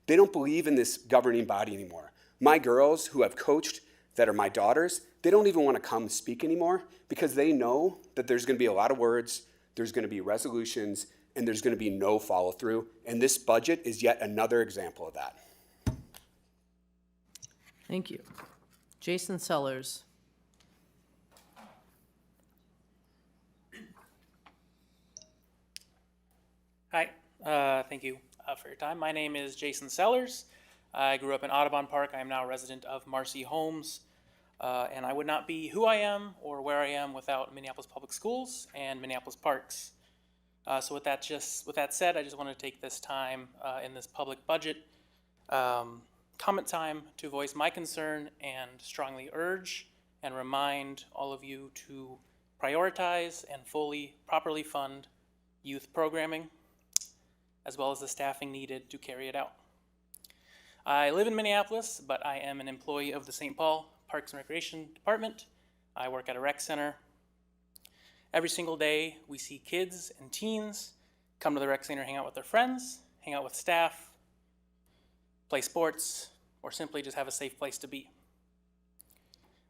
They don't believe in this governing body anymore. My girls who have coached that are my daughters, they don't even want to come speak anymore because they know that there's going to be a lot of words, there's going to be resolutions, and there's going to be no follow through. And this budget is yet another example of that. Thank you. Jason Sellers. Hi, thank you for your time. My name is Jason Sellers. I grew up in Audubon Park. I am now a resident of Marcy Homes, and I would not be who I am or where I am without Minneapolis Public Schools and Minneapolis Parks. So with that said, I just want to take this time in this public budget comment time to voice my concern and strongly urge and remind all of you to prioritize and properly fund youth programming, as well as the staffing needed to carry it out. I live in Minneapolis, but I am an employee of the St. Paul Parks and Recreation Department. I work at a rec center. Every single day, we see kids and teens come to the rec center, hang out with their friends, hang out with staff, play sports, or simply just have a safe place to be.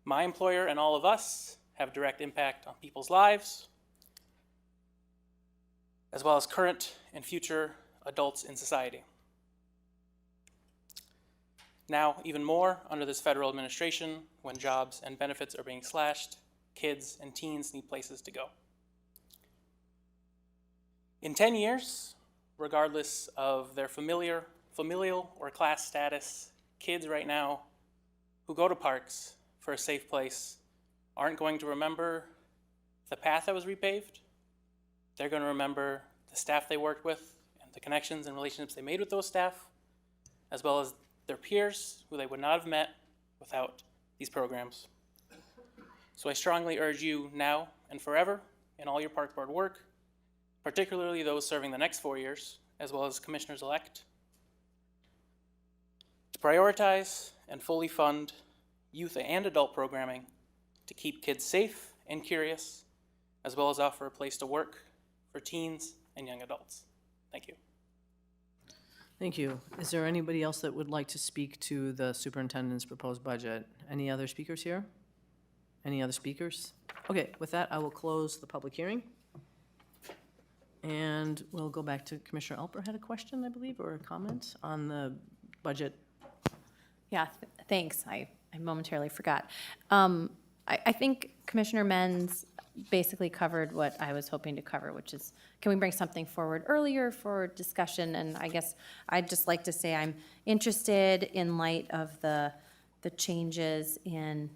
My employer and all of us have direct impact on people's lives, as well as current and future adults in society. Now, even more under this federal administration, when jobs and benefits are being slashed, kids and teens need places to go. In 10 years, regardless of their familial or class status, kids right now who go to parks for a safe place aren't going to remember the path that was repaved. They're going to remember the staff they worked with and the connections and relationships they made with those staff, as well as their peers who they would not have met without these programs. So I strongly urge you now and forever in all your park board work, particularly those serving the next 4 years, as well as commissioners-elect, to prioritize and fully fund youth and adult programming to keep kids safe and curious, as well as offer a place to work for teens and young adults. Thank you. Thank you. Is there anybody else that would like to speak to the superintendent's proposed budget? Any other speakers here? Any other speakers? Okay, with that, I will close the public hearing. And we'll go back to Commissioner Alper had a question, I believe, or a comment on the budget. Yeah, thanks. I momentarily forgot. I think Commissioner Menz basically covered what I was hoping to cover, which is, can we bring something forward earlier for discussion? And I guess I'd just like to say I'm interested in light of the the changes in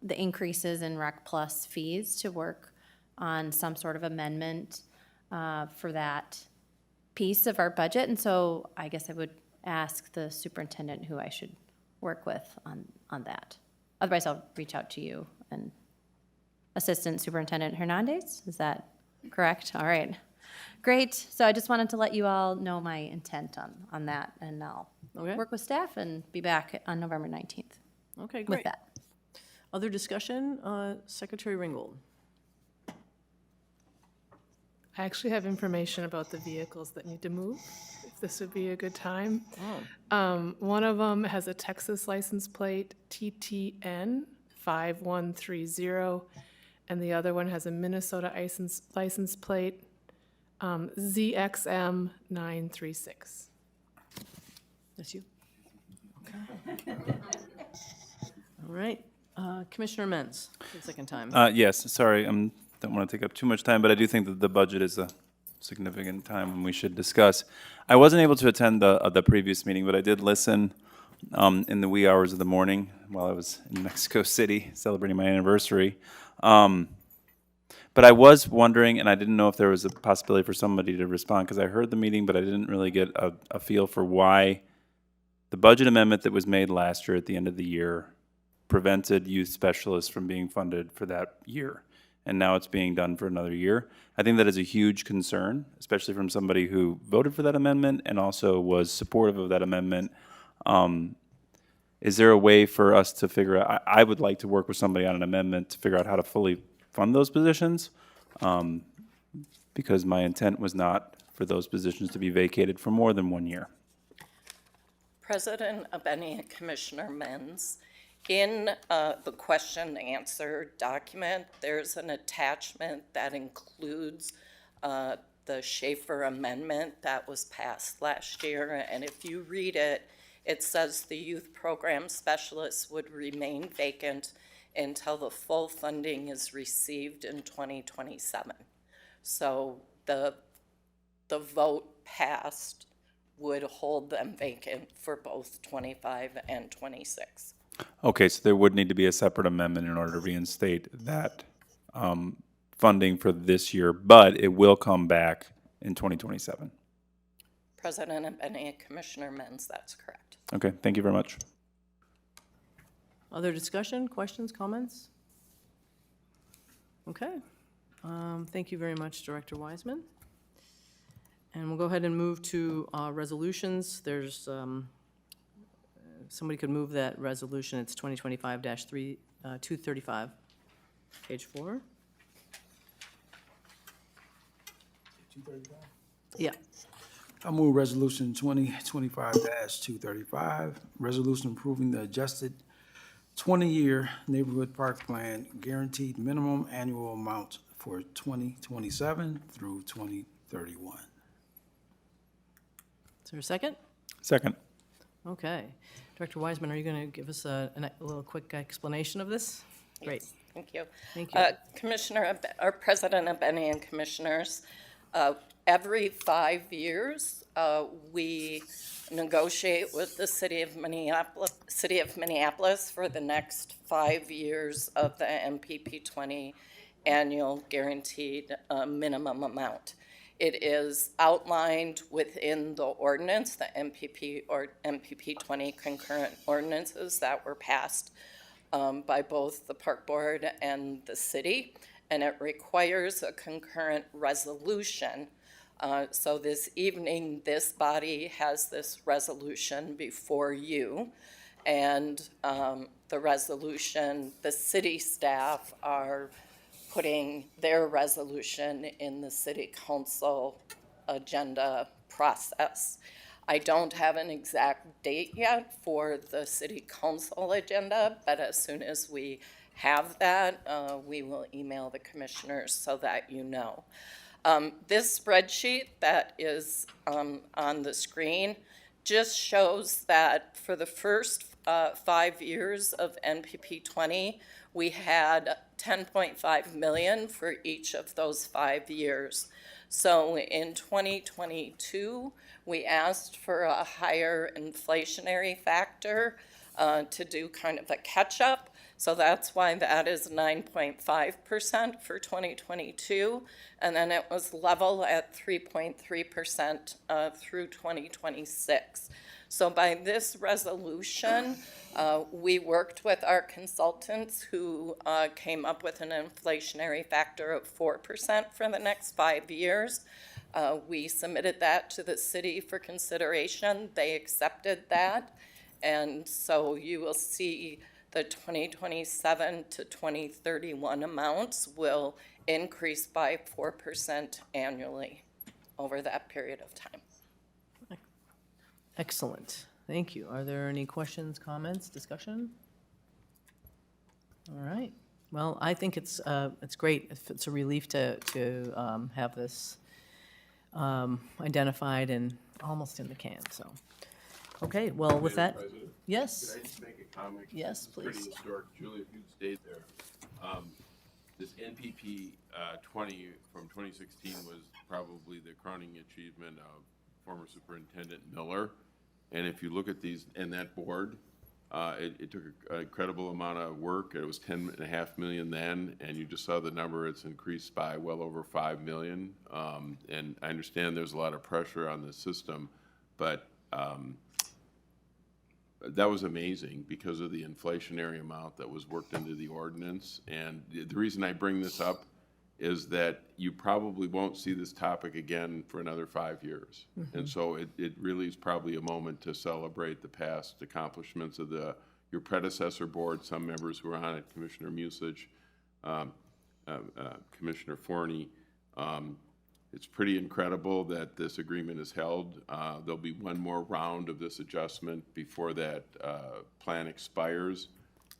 the increases in Rec Plus fees to work on some sort of amendment for that piece of our budget. And so I guess I would ask the superintendent who I should work with on that. Otherwise, I'll reach out to you and Assistant Superintendent Hernandez. Is that correct? All right. Great. So I just wanted to let you all know my intent on that, and I'll Okay. work with staff and be back on November 19th Okay, with great. that. Other discussion? Secretary Ringgold. I actually have information about the vehicles that need to move, if this would be a good time. One of them has a Texas license plate, TTN 5130, and the other one has a Minnesota license plate, ZXM 936. That's you? Okay. All right. Commissioner Menz, for the second time. Yes, sorry, don't want to take up too much time, but I do think that the budget is a significant time when we should discuss. I wasn't able to attend the previous meeting, but I did listen in the wee hours of the morning while I was in Mexico City celebrating my anniversary. But I was wondering, and I didn't know if there was a possibility for somebody to respond, because I heard the meeting, but I didn't really get a feel for why the budget amendment that was made last year at the end of the year prevented youth specialists from being funded for that year. And now it's being done for another year. I think that is a huge concern, especially from somebody who voted for that amendment and also was supportive of that amendment. Is there a way for us to figure out, I would like to work with somebody on an amendment to figure out how to fully fund those positions, because my intent was not for those positions to be vacated for more than 1 year. President Abeni and Commissioner Menz, in the question and answer document, there's an attachment that includes the Schaefer Amendment that was passed last year. And if you read it, it says the youth program specialists would remain vacant until the full funding is received in 2027. So the vote passed would hold them vacant for both 25 and 26. Okay, so there would need to be a separate amendment in order to reinstate that funding for this year, but it will come back in 2027. President Abeni and Commissioner Menz, that's correct. Okay, thank you very much. Other discussion, questions, comments? Okay. Thank you very much, Director Wiseman. And we'll go ahead and move to resolutions. There's, somebody could move that resolution. It's 2025-235, page 4. Yeah. I move resolution 2025-235, resolution approving the adjusted 20-year neighborhood park plan guaranteed minimum annual amount for 2027 through 2031. Is there a second? Second. Okay. Director Wiseman, are you going to give us a little quick explanation of this? Great. Yes, thank you. Thank you. Our President Abeni and Commissioners, every 5 years, we negotiate with the City of Minneapolis for the next 5 years of the MPP 20 annual guaranteed minimum amount. It is outlined within the ordinance, the MPP or MPP 20 concurrent ordinances that were passed by both the Park Board and the city, and it requires a concurrent resolution. So this evening, this body has this resolution before you, and the resolution, the city staff are putting their resolution in the city council agenda process. I don't have an exact date yet for the city council agenda, but as soon as we have that, we will email the commissioners so that you know. This spreadsheet that is on the screen just shows that for the first 5 years of NPP 20, we had 10.5 million for each of those 5 years. So in 2022, we asked for a higher inflationary factor to do kind of a catch-up. So that's why that is 9.5% for 2022. And then it was level at 3.3% through 2026. So by this resolution, we worked with our consultants who came up with an inflationary factor of 4% for the next 5 years. We submitted that to the city for consideration. They accepted that. And so you will see the 2027 to 2031 amounts will increase by 4% annually over that period of time. Excellent. Thank you. Are there any questions, comments, discussion? All right. Well, I think it's great. It's a relief to have this identified and almost in the can, so. Okay, well, with that, yes? Could I just make a comment? Yes, It's pretty please. historic. Julie, if you'd stayed there. This NPP 20 from 2016 was probably the crowning achievement of former Superintendent Miller. And if you look at these, and that board, it took an incredible amount of work. It was $10.5 million then, and you just saw the number. It's increased by well over $5 million. And I understand there's a lot of pressure on the system, but that was amazing because of the inflationary amount that was worked into the ordinance. And the reason I bring this up is that you probably won't see this topic again for another 5 years. And so it really is probably a moment to celebrate the past accomplishments of your predecessor board, some members who were on it, Commissioner Musich, Commissioner Forney. It's pretty incredible that this agreement is held. There'll be one more round of this adjustment before that plan expires,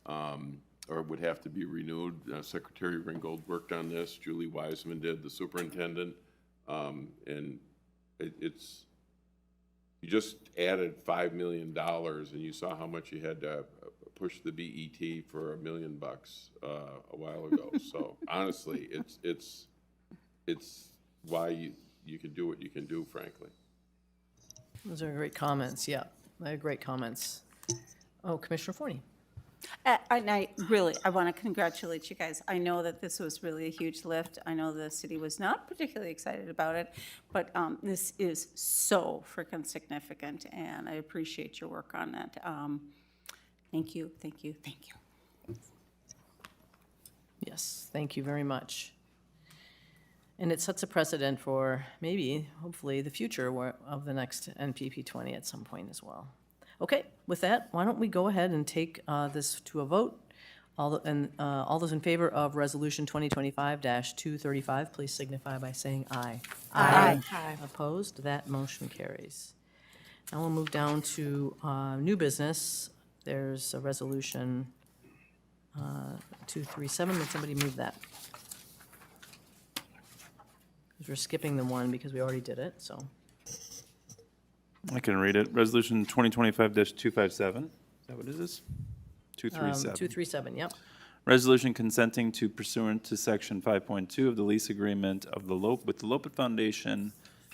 or would have to be renewed. Secretary Ringgold worked on this. Julie Wiseman did, the superintendent. And you just added $5 million, and you saw how much you had to push the BET for $1 million a while ago. So honestly, it's why you can do what you can do, frankly. Those are great comments, yeah. They're great comments. Oh, Commissioner Forney. And I want to congratulate you guys. I know that this was really a huge lift. I know the city was not particularly excited about it, but this is so freaking significant, and I appreciate your work on that. Thank you, thank you, thank you. Yes, thank you very much. And it sets a precedent for maybe, hopefully, the future of the next NPP 20 at some point as well. Okay, with that, why don't we go ahead and take this to a vote? All those in favor of Resolution 2025-235, please signify by saying aye. Aye. Opposed? That motion carries. Now we'll move down to new business. There's a Resolution 237. Would somebody move that? We're skipping the one because we already did it, so. I can read it. Resolution 2025-257. Is that what it is? 237. 237, yep. Resolution consenting to pursuant to Section 5.2 of the lease agreement of with the Lopet Foundation,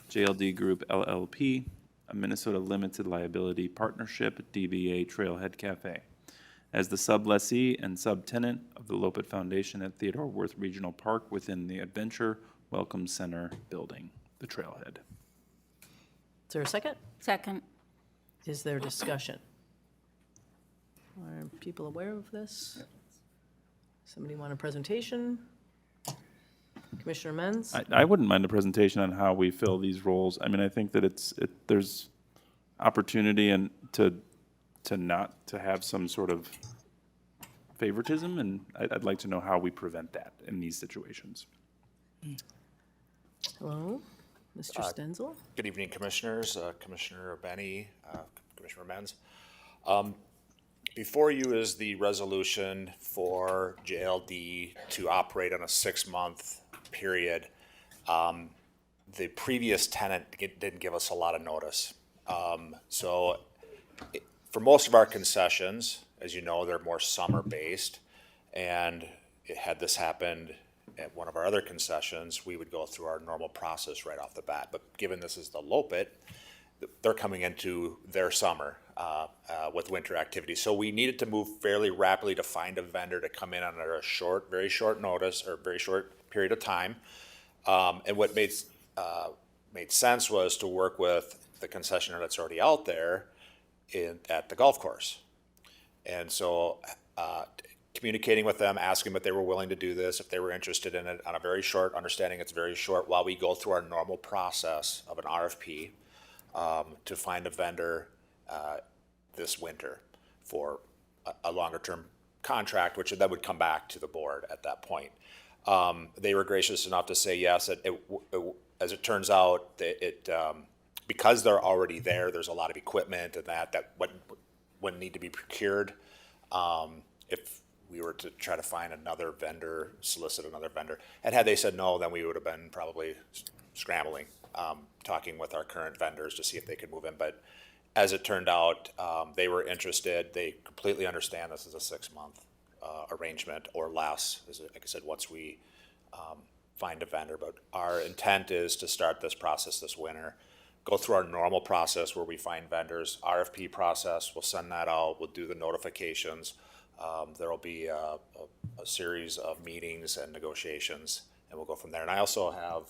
JLD Group LLP, a Minnesota limited liability partnership, DBA Trailhead Cafe, as the sublessee and subtenant of the Lopet Foundation at Theodore Wirth Regional Park within the Adventure Welcome Center building, the Trailhead. Is there a second? Second. Is there discussion? Are people aware of this? Somebody want a presentation? Commissioner Menz? I wouldn't mind a presentation on how we fill these roles. I mean, I think that there's opportunity and to not to have some sort of favoritism, and I'd like to know how we prevent that in these situations. Hello, Mr. Stenzel? Good evening, Commissioners, Commissioner Benny, Commissioner Menz. Before you is the resolution for JLD to operate on a 6-month period. The previous tenant didn't give us a lot of notice. So for most of our concessions, as you know, they're more summer-based, and had this happened at one of our other concessions, we would go through our normal process right off the bat. But given this is the Lopet, they're coming into their summer with winter activities. So we needed to move fairly rapidly to find a vendor to come in under a very short notice or very short period of time. And what made sense was to work with the concessionaire that's already out there at the golf course. And so communicating with them, asking them if they were willing to do this, if they were interested in it on a very short, understanding it's very short, while we go through our normal process of an RFP to find a vendor this winter for a longer term contract, which then would come back to the board at that point. They were gracious enough to say yes. As it turns out, because they're already there, there's a lot of equipment and that wouldn't need to be procured. If we were to try to find another vendor, solicit another vendor, and had they said no, then we would have been probably scrambling, talking with our current vendors to see if they could move in. But as it turned out, they were interested. They completely understand this is a 6-month arrangement or less, like I said, once we find a vendor. But our intent is to start this process this winter, go through our normal process where we find vendors, RFP process, we'll send that out, we'll do the notifications. There'll be a series of meetings and negotiations, and we'll go from there. And I also have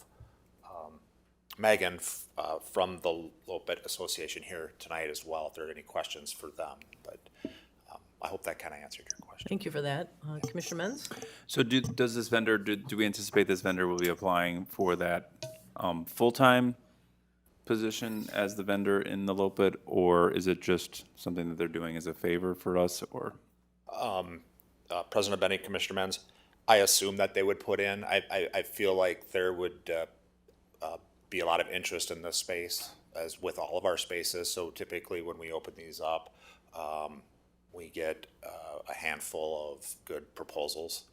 Megan from the Lopet Association here tonight as well, if there are any questions for them. But I hope that kind of answered your question. Thank you for that. Commissioner Menz? So does this vendor, do we anticipate this vendor will be applying for that full-time position as the vendor in the Lopet, or is it just something that they're doing as a favor for us, or? President Benny, Commissioner Menz, I assume that they would put in. I feel like there would be a lot of interest in this space, as with all of our spaces. So typically when we open these up, we get a handful of good proposals,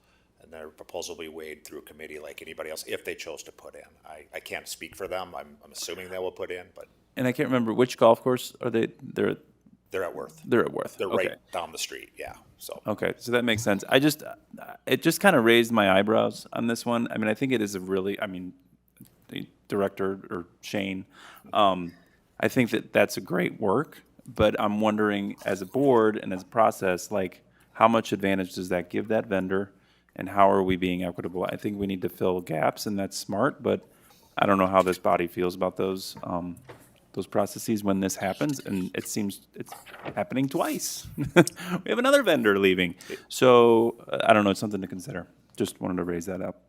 and their proposal will be weighed through committee like anybody else if they chose to put in. I can't speak for them. I'm assuming they will put in, but. And I can't remember, which golf course are they? They're at Worth. They're at Worth. They're Okay. right down the street, yeah, so. Okay, so that makes sense. It just kind of raised my eyebrows on this one. I mean, I think it is the director, or Shane, I think that's a great work, but I'm wondering, as a board and as a process, like, how much advantage does that give that vendor, and how are we being equitable? I think we need to fill gaps, and that's smart, but I don't know how this body feels about those processes when this happens, and it seems it's happening twice. We have another vendor leaving. So, I don't know, it's something to consider. Just wanted to raise that up.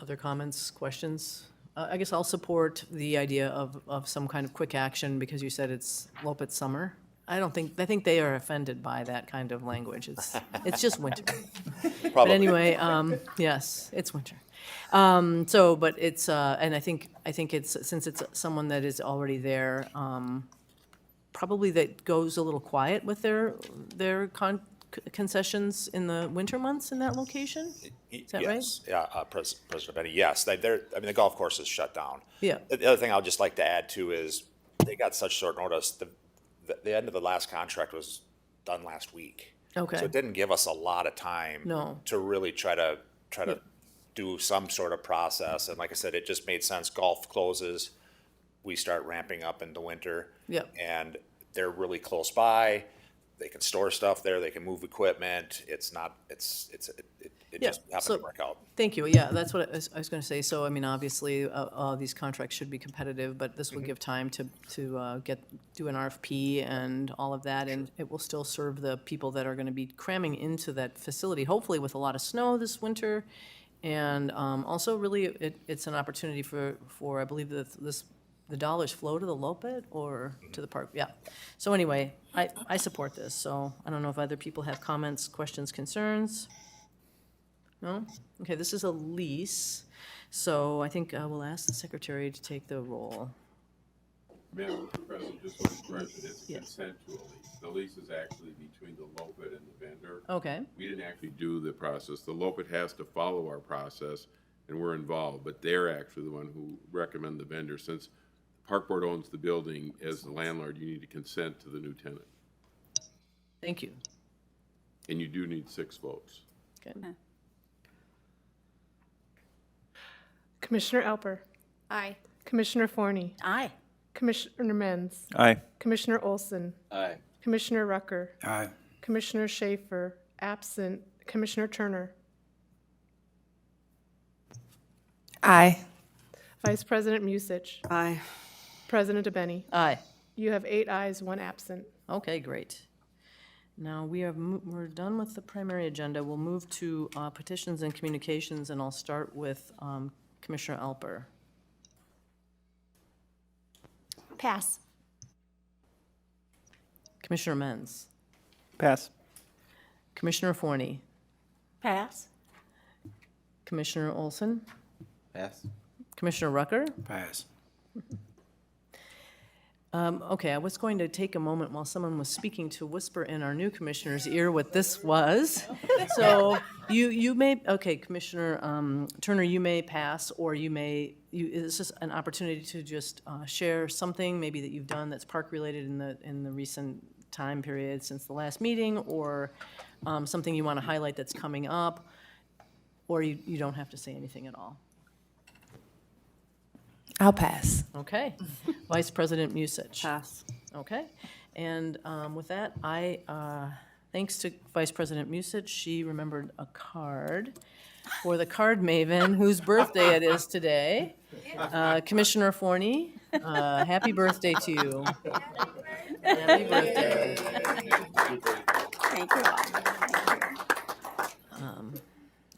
Other comments, questions? I guess I'll support the idea of some kind of quick action, because you said it's Lopet summer. I think they are offended by that kind of language. It's just winter. But anyway, yes, it's winter. But it's, and I think it's, since it's someone that is already there, probably that goes a little quiet with their concessions in the winter months in that location? Is that right? Yes, yeah, President Benny, yes. The golf course is shut down. Yeah. The other thing I'll just like to add too is they got such short notice. The end of the last contract was done last week. Okay. So it didn't give us a lot of time to really try to do some sort of process. And like I said, it just made sense. Golf closes, we start ramping up in the winter. Yep. And they're really close by. They can store stuff there. They can move equipment. It just happened to work out. Thank you. Yeah, that's what I was going to say. So, I mean, obviously, these contracts should be competitive, but this will give time to do an RFP and all of that, and it will still serve the people that are going to be cramming into that facility, hopefully with a lot of snow this winter. And also, really, it's an opportunity for I believe, the dollars flow to the Lopet or to the park. Yeah. So anyway, I support this. So I don't know if other people have comments, questions, concerns. No? Okay, this is a lease, so I think we'll ask the secretary to take the roll. Madam President, just one correction, it's Yes. consent to a lease. The lease is actually between the Lopet and the vendor. Okay. We didn't actually do the process. The Lopet has to follow our process, and we're involved, but they're actually the one who recommend the vendor. Since Park Board owns the building, as the landlord, you need to consent to the new tenant. Thank you. And you do need 6 votes. Okay. Commissioner Alper, Aye. Commissioner Forney, Aye. Commissioner Menz, Aye. Commissioner Olson, Aye. Commissioner Rucker, Aye. Commissioner Schaefer, absent, Commissioner Turner, Aye. Vice President Musich, Aye. President DeBenny. Aye. You have 8 ayes, 1 absent. Okay, great. Now, we're done with the primary agenda. We'll move to petitions and communications, and I'll start with Commissioner Alper. Pass. Commissioner Menz. Pass. Commissioner Forney. Pass. Commissioner Olson. Pass. Commissioner Rucker. Pass. Okay, I was going to take a moment while someone was speaking to whisper in our new commissioner's ear what this was. So you may, okay, Commissioner Turner, you may pass, or it's just an opportunity to just share something maybe that you've done that's park-related in the recent time period since the last meeting, or something you want to highlight that's coming up, or you don't have to say anything at all. I'll pass. Okay. Vice President Musich. Pass. Okay. And with that, thanks to Vice President Musich, she remembered a card for the card maven whose birthday it is today. Commissioner Forney, happy birthday to you. Happy birthday. Thank you all.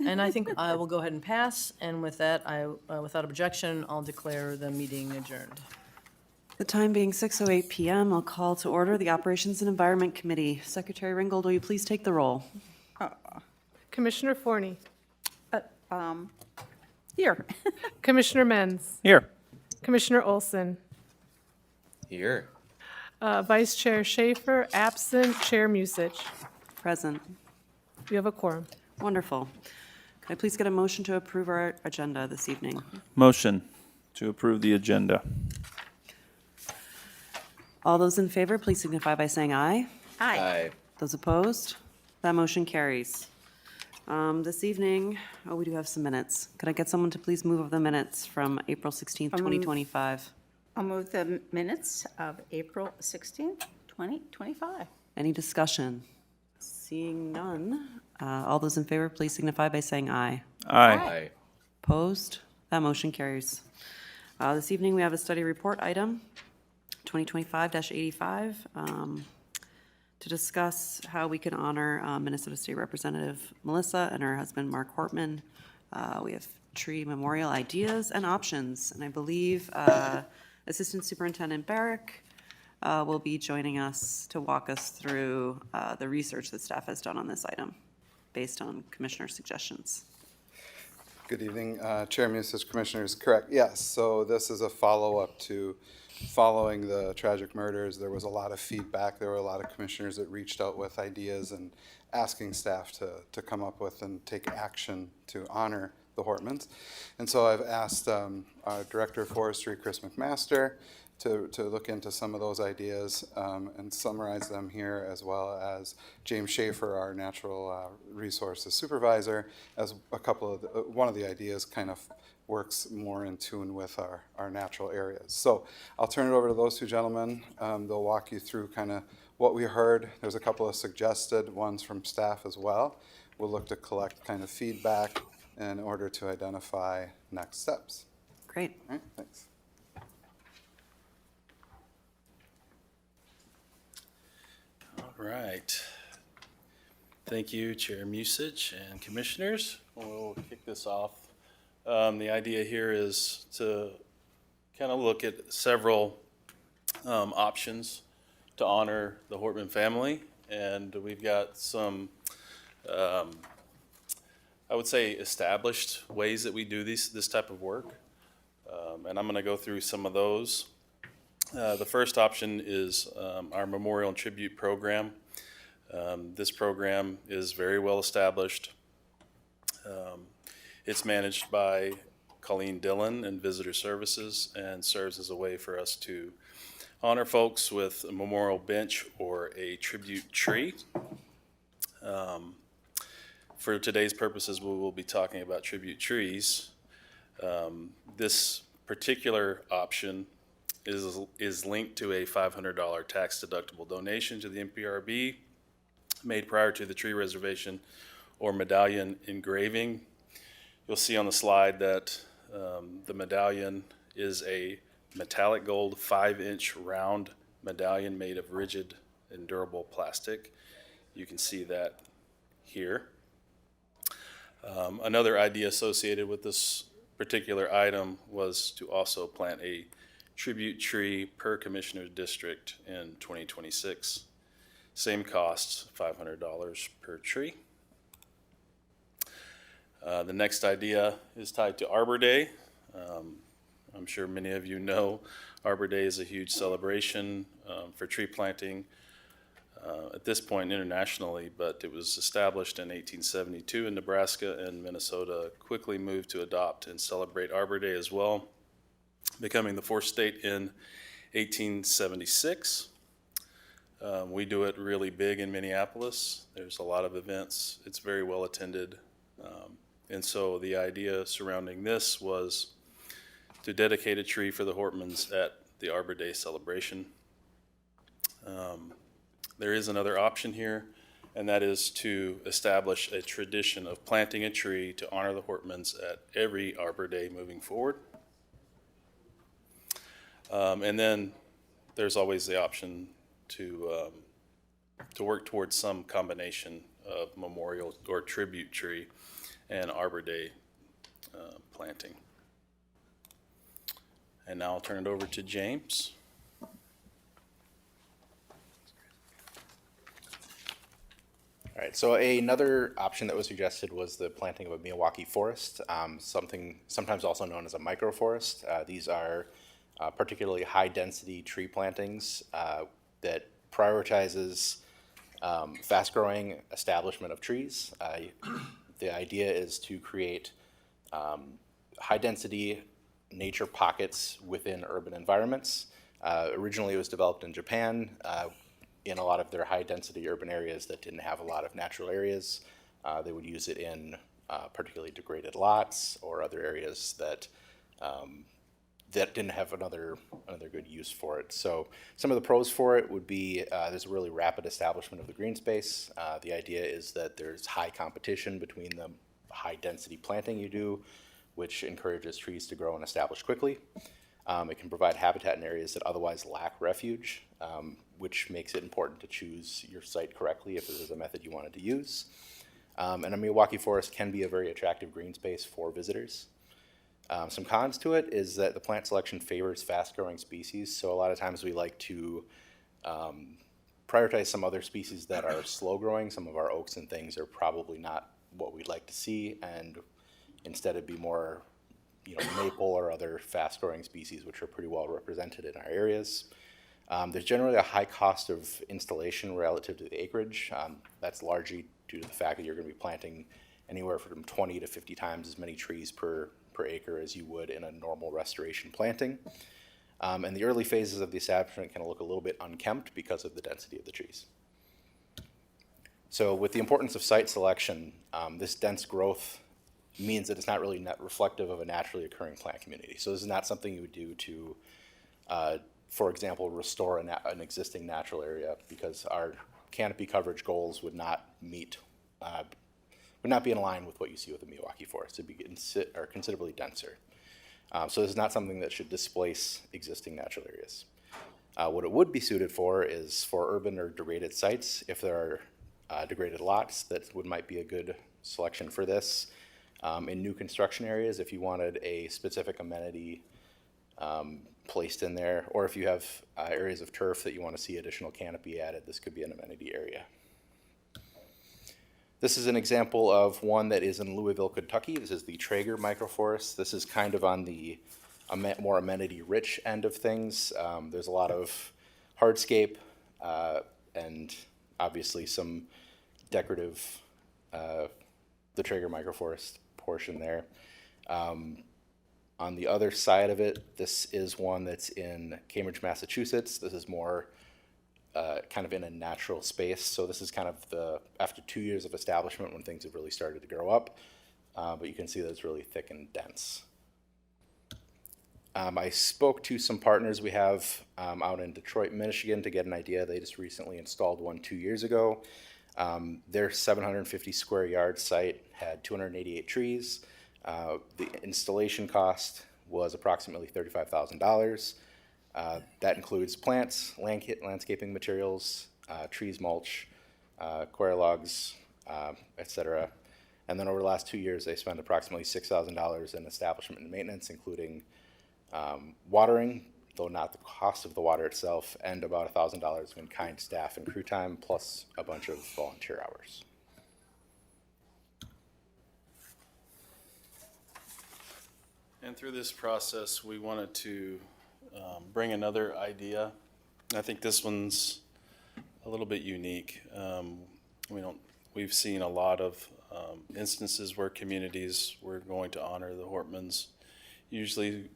And I think I will go ahead and pass, and with that, without objection, I'll declare the meeting adjourned. The time being 6:08 PM, I'll call to order the Operations and Environment Committee. Secretary Ringgold, will you please take the roll? Commissioner Forney, Here. Commissioner Menz, Here. Commissioner Olson, Here. Vice Chair Schaefer, absent, Chair Musich. Present. You have a quorum. Wonderful. Could I please get a motion to approve our agenda this evening? Motion to approve the agenda. All those in favor, please signify by saying aye. Aye. Aye. Those opposed? That motion carries. This evening, we do have some minutes. Could I get someone to please move the minutes from April 16th, 2025? I'll move the minutes of April 16th, 2025. Any discussion? Seeing none, all those in favor, please signify by saying aye. Aye. Aye. Opposed? That motion carries. This evening, we have a study report item, 2025-85, to discuss how we can honor Minnesota State Representative Melissa and her husband, Mark Hortman. We have tree memorial ideas and options, and I believe Assistant Superintendent Barrick will be joining us to walk us through the research that staff has done on this item, based on commissioner suggestions. Good evening, Chair Musich, Commissioners. Correct, yes. So this is a follow-up to following the tragic murders. There was a lot of feedback. There were a lot of commissioners that reached out with ideas and asking staff to come up with and take action to honor the Hortmans. And so I've asked our Director of Forestry, Chris McMaster, to look into some of those ideas and summarize them here, as well as James Schaefer, our Natural Resources Supervisor, as a couple of, one of the ideas kind of works more in tune with our natural areas. So I'll turn it over to those two gentlemen. They'll walk you through kind of what we heard. There's a couple of suggested ones from staff as well. We'll look to collect kind of feedback in order to identify next steps. Great. All right, thanks. All right. Thank you, Chair Musich and Commissioners. We'll kick this off. The idea here is to kind of look at several options to honor the Hortman family. And we've got some, I would say, established ways that we do this type of work. And I'm going to go through some of those. The first option is our Memorial and Tribute Program. This program is very well established. It's managed by Colleen Dillon and Visitor Services and serves as a way for us to honor folks with a memorial bench or a tribute tree. For today's purposes, we will be talking about tribute trees. This particular option is linked to a $500 tax-deductible donation to the MPRB made prior to the tree reservation or medallion engraving. You'll see on the slide that the medallion is a metallic gold 5-inch round medallion made of rigid and durable plastic. You can see that here. Another idea associated with this particular item was to also plant a tribute tree per commissioner's district in 2026. Same cost, $500 per tree. The next idea is tied to Arbor Day. I'm sure many of you know Arbor Day is a huge celebration for tree planting at this point internationally, but it was established in 1872 in Nebraska, and Minnesota quickly moved to adopt and celebrate Arbor Day as well, becoming the fourth state in 1876. We do it really big in Minneapolis. There's a lot of events. It's very well attended. And so the idea surrounding this was to dedicate a tree for the Hortmans at the Arbor Day celebration. There is another option here, and that is to establish a tradition of planting a tree to honor the Hortmans at every Arbor Day moving forward. And then there's always the option to work towards some combination of memorial or tribute tree and Arbor Day planting. And now I'll turn it over to James. All right, so another option that was suggested was the planting of a Milwaukee forest, something sometimes also known as a microforest. These are particularly high-density tree plantings that prioritizes fast-growing establishment of trees. The idea is to create high-density nature pockets within urban environments. Originally, it was developed in Japan in a lot of their high-density urban areas that didn't have a lot of natural areas. They would use it in particularly degraded lots or other areas that that didn't have another good use for it. So some of the pros for it would be there's a really rapid establishment of the green space. The idea is that there's high competition between the high-density planting you do, which encourages trees to grow and establish quickly. It can provide habitat in areas that otherwise lack refuge, which makes it important to choose your site correctly if there is a method you wanted to use. And a Milwaukee forest can be a very attractive green space for visitors. Some cons to it is that the plant selection favors fast-growing species, so a lot of times we like to prioritize some other species that are slow-growing. Some of our oaks and things are probably not what we'd like to see, and instead it'd be more maple or other fast-growing species which are pretty well represented in our areas. There's generally a high cost of installation relative to the acreage. That's largely due to the fact that you're going to be planting anywhere from 20 to 50 times as many trees per acre as you would in a normal restoration planting. And the early phases of the establishment can look a little bit unkempt because of the density of the trees. So with the importance of site selection, this dense growth means that it's not really net reflective of a naturally occurring plant community. So this is not something you would do to, for example, restore an existing natural area, because our canopy coverage goals would not meet, would not be in line with what you see with the Milwaukee forest. It'd be considerably denser. So this is not something that should displace existing natural areas. What it would be suited for is for urban or degraded sites. If there are degraded lots, that might be a good selection for this. In new construction areas, if you wanted a specific amenity placed in there, or if you have areas of turf that you want to see additional canopy added, this could be an amenity area. This is an example of one that is in Louisville, Kentucky. This is the Traeger microforest. This is kind of on the more amenity-rich end of things. There's a lot of hardscape and obviously some decorative, the Traeger microforest portion there. On the other side of it, this is one that's in Cambridge, Massachusetts. This is more kind of in a natural space. So this is kind of after 2 years of establishment when things have really started to grow up. But you can see that it's really thick and dense. I spoke to some partners we have out in Detroit, Michigan to get an idea. They just recently installed one 2 years ago. Their 750 square yard site had 288 trees. The installation cost was approximately $35,000. That includes plants, landscaping materials, trees, mulch, coir logs, etc. And then over the last 2 years, they spent approximately $6,000 in establishment and maintenance, including watering, though not the cost of the water itself, and about $1,000 in kind staff and crew time, plus a bunch of volunteer hours. And through this process, we wanted to bring another idea. I think this one's a little bit unique. We've seen a lot of instances where communities were going to honor the Hortmans. Usually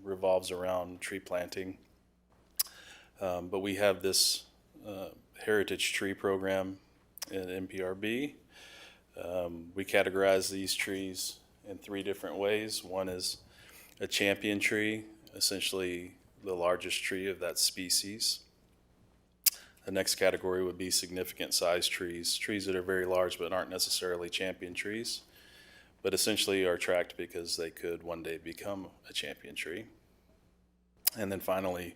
revolves around tree planting. But we have this heritage tree program in NPRB. We categorize these trees in 3 different ways. One is a champion tree, essentially the largest tree of that species. The next category would be significant size trees, trees that are very large but aren't necessarily champion trees, but essentially are tracked because they could one day become a champion tree. And then finally,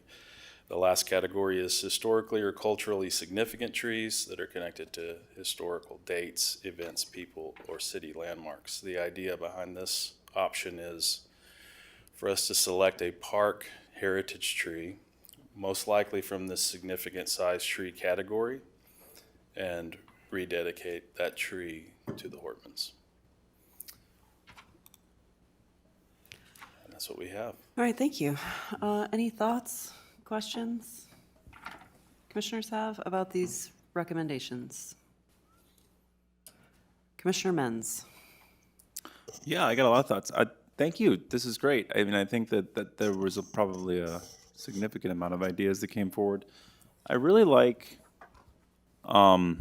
the last category is historically or culturally significant trees that are connected to historical dates, events, people, or city landmarks. The idea behind this option is for us to select a park heritage tree, most likely from the significant size tree category, and rededicate that tree to the Hortmans. And that's what we have. All right, thank you. Any thoughts, questions commissioners have about these recommendations? Commissioner Menz. Yeah, I got a lot of thoughts. Thank you. This is great. I mean, I think that there was probably a significant amount of ideas that came forward. I really like the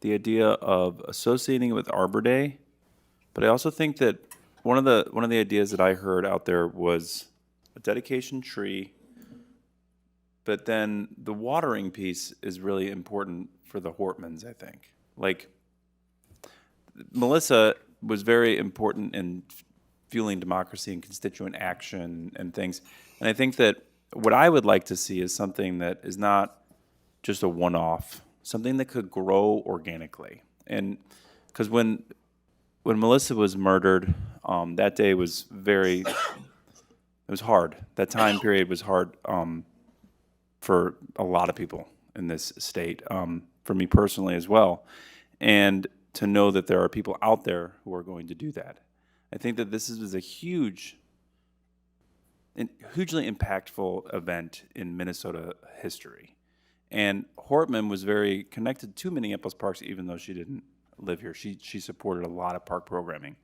idea of associating it with Arbor Day, but I also think that one of the ideas that I heard out there was a dedication tree, but then the watering piece is really important for the Hortmans, I think. Like, Melissa was very important in fueling democracy and constituent action and things. And I think that what I would like to see is something that is not just a one-off, something that could grow organically. And because when Melissa was murdered, that day was it was hard. That time period was hard for a lot of people in this state, for me personally as well. And to know that there are people out there who are going to do that. I think that this is a hugely impactful event in Minnesota history. And Hortman was very connected to Minneapolis parks, even though she didn't live here. She supported a lot of park programming.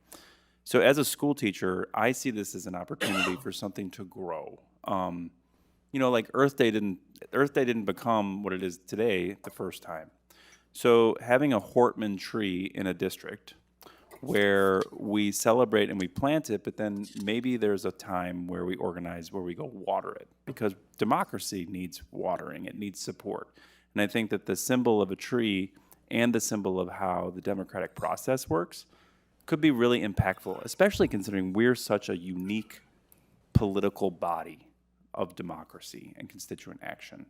So as a school teacher, I see this as an opportunity for something to grow. Like Earth Day didn't become what it is today the first time. So having a Hortman tree in a district where we celebrate and we plant it, but then maybe there's a time where we organize where we go water it, because democracy needs watering, it needs support. And I think that the symbol of a tree and the symbol of how the democratic process works could be really impactful, especially considering we're such a unique political body of democracy and constituent action.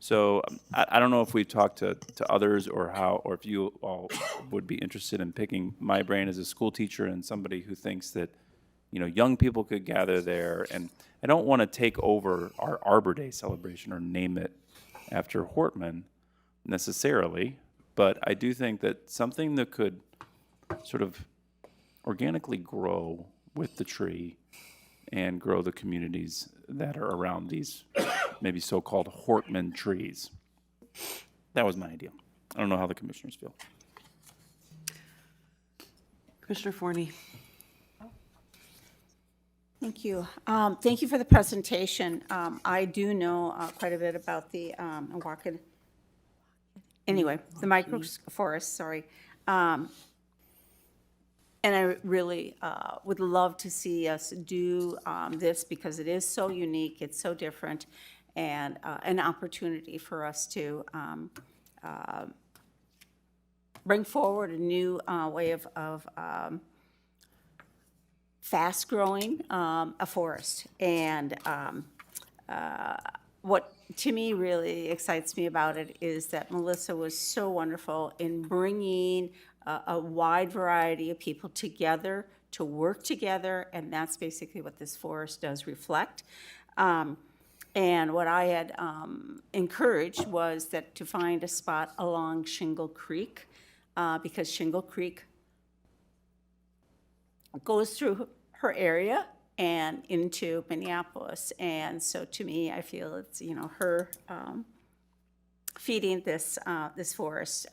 So I don't know if we've talked to others or if you all would be interested in picking my brain as a school teacher and somebody who thinks that, young people could gather there. And I don't want to take over our Arbor Day celebration or name it after Hortman necessarily, but I do think that something that could sort of organically grow with the tree and grow the communities that are around these maybe so-called Hortman trees. That was my idea. I don't know how the commissioners feel. Commissioner Forney. Thank you. Thank you for the presentation. I do know quite a bit about the the microforest, sorry. And I really would love to see us do this because it is so unique, it's so different, and an opportunity for us to bring forward a new way of fast-growing a forest. And what to me really excites me about it is that Melissa was so wonderful in bringing a wide variety of people together to work together, and that's basically what this forest does reflect. And what I had encouraged was that to find a spot along Shingle Creek, because Shingle Creek goes through her area and into Minneapolis. And so to me, I feel it's, you know, her feeding this, this forest.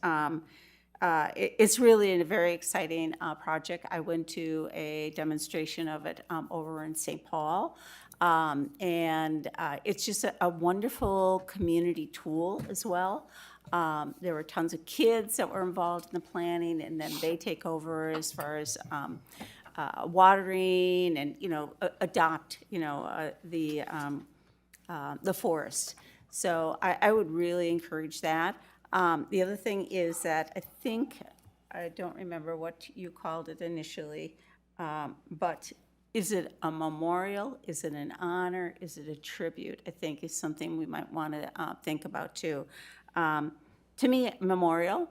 It's really a very exciting project. I went to a demonstration of it over in St. Paul. And it's just a wonderful community tool as well. There were tons of kids that were involved in the planning, and then they take over as far as watering and, you know, adopt, you know, the forest. So I would really encourage that. The other thing is that I don't remember what you called it initially, but is it a memorial? Is it an honor? Is it a tribute? I think is something we might want to think about too. To me, memorial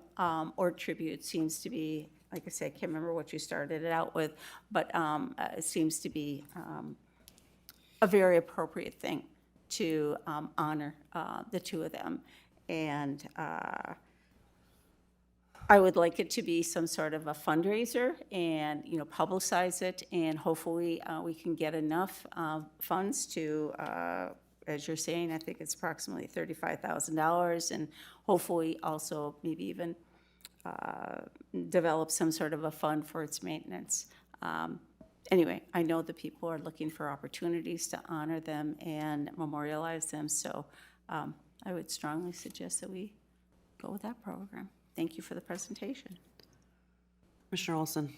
or tribute seems to be, like I said, I can't remember what you started it out with, but it seems to be a very appropriate thing to honor the two of them. And I would like it to be some sort of a fundraiser and, you know, publicize it, and hopefully we can get enough funds to, as you're saying, I think it's approximately $35,000, and hopefully also maybe even develop some sort of a fund for its maintenance. Anyway, I know the people are looking for opportunities to honor them and memorialize them, so I would strongly suggest that we go with that program. Thank you for the presentation. Commissioner Olson.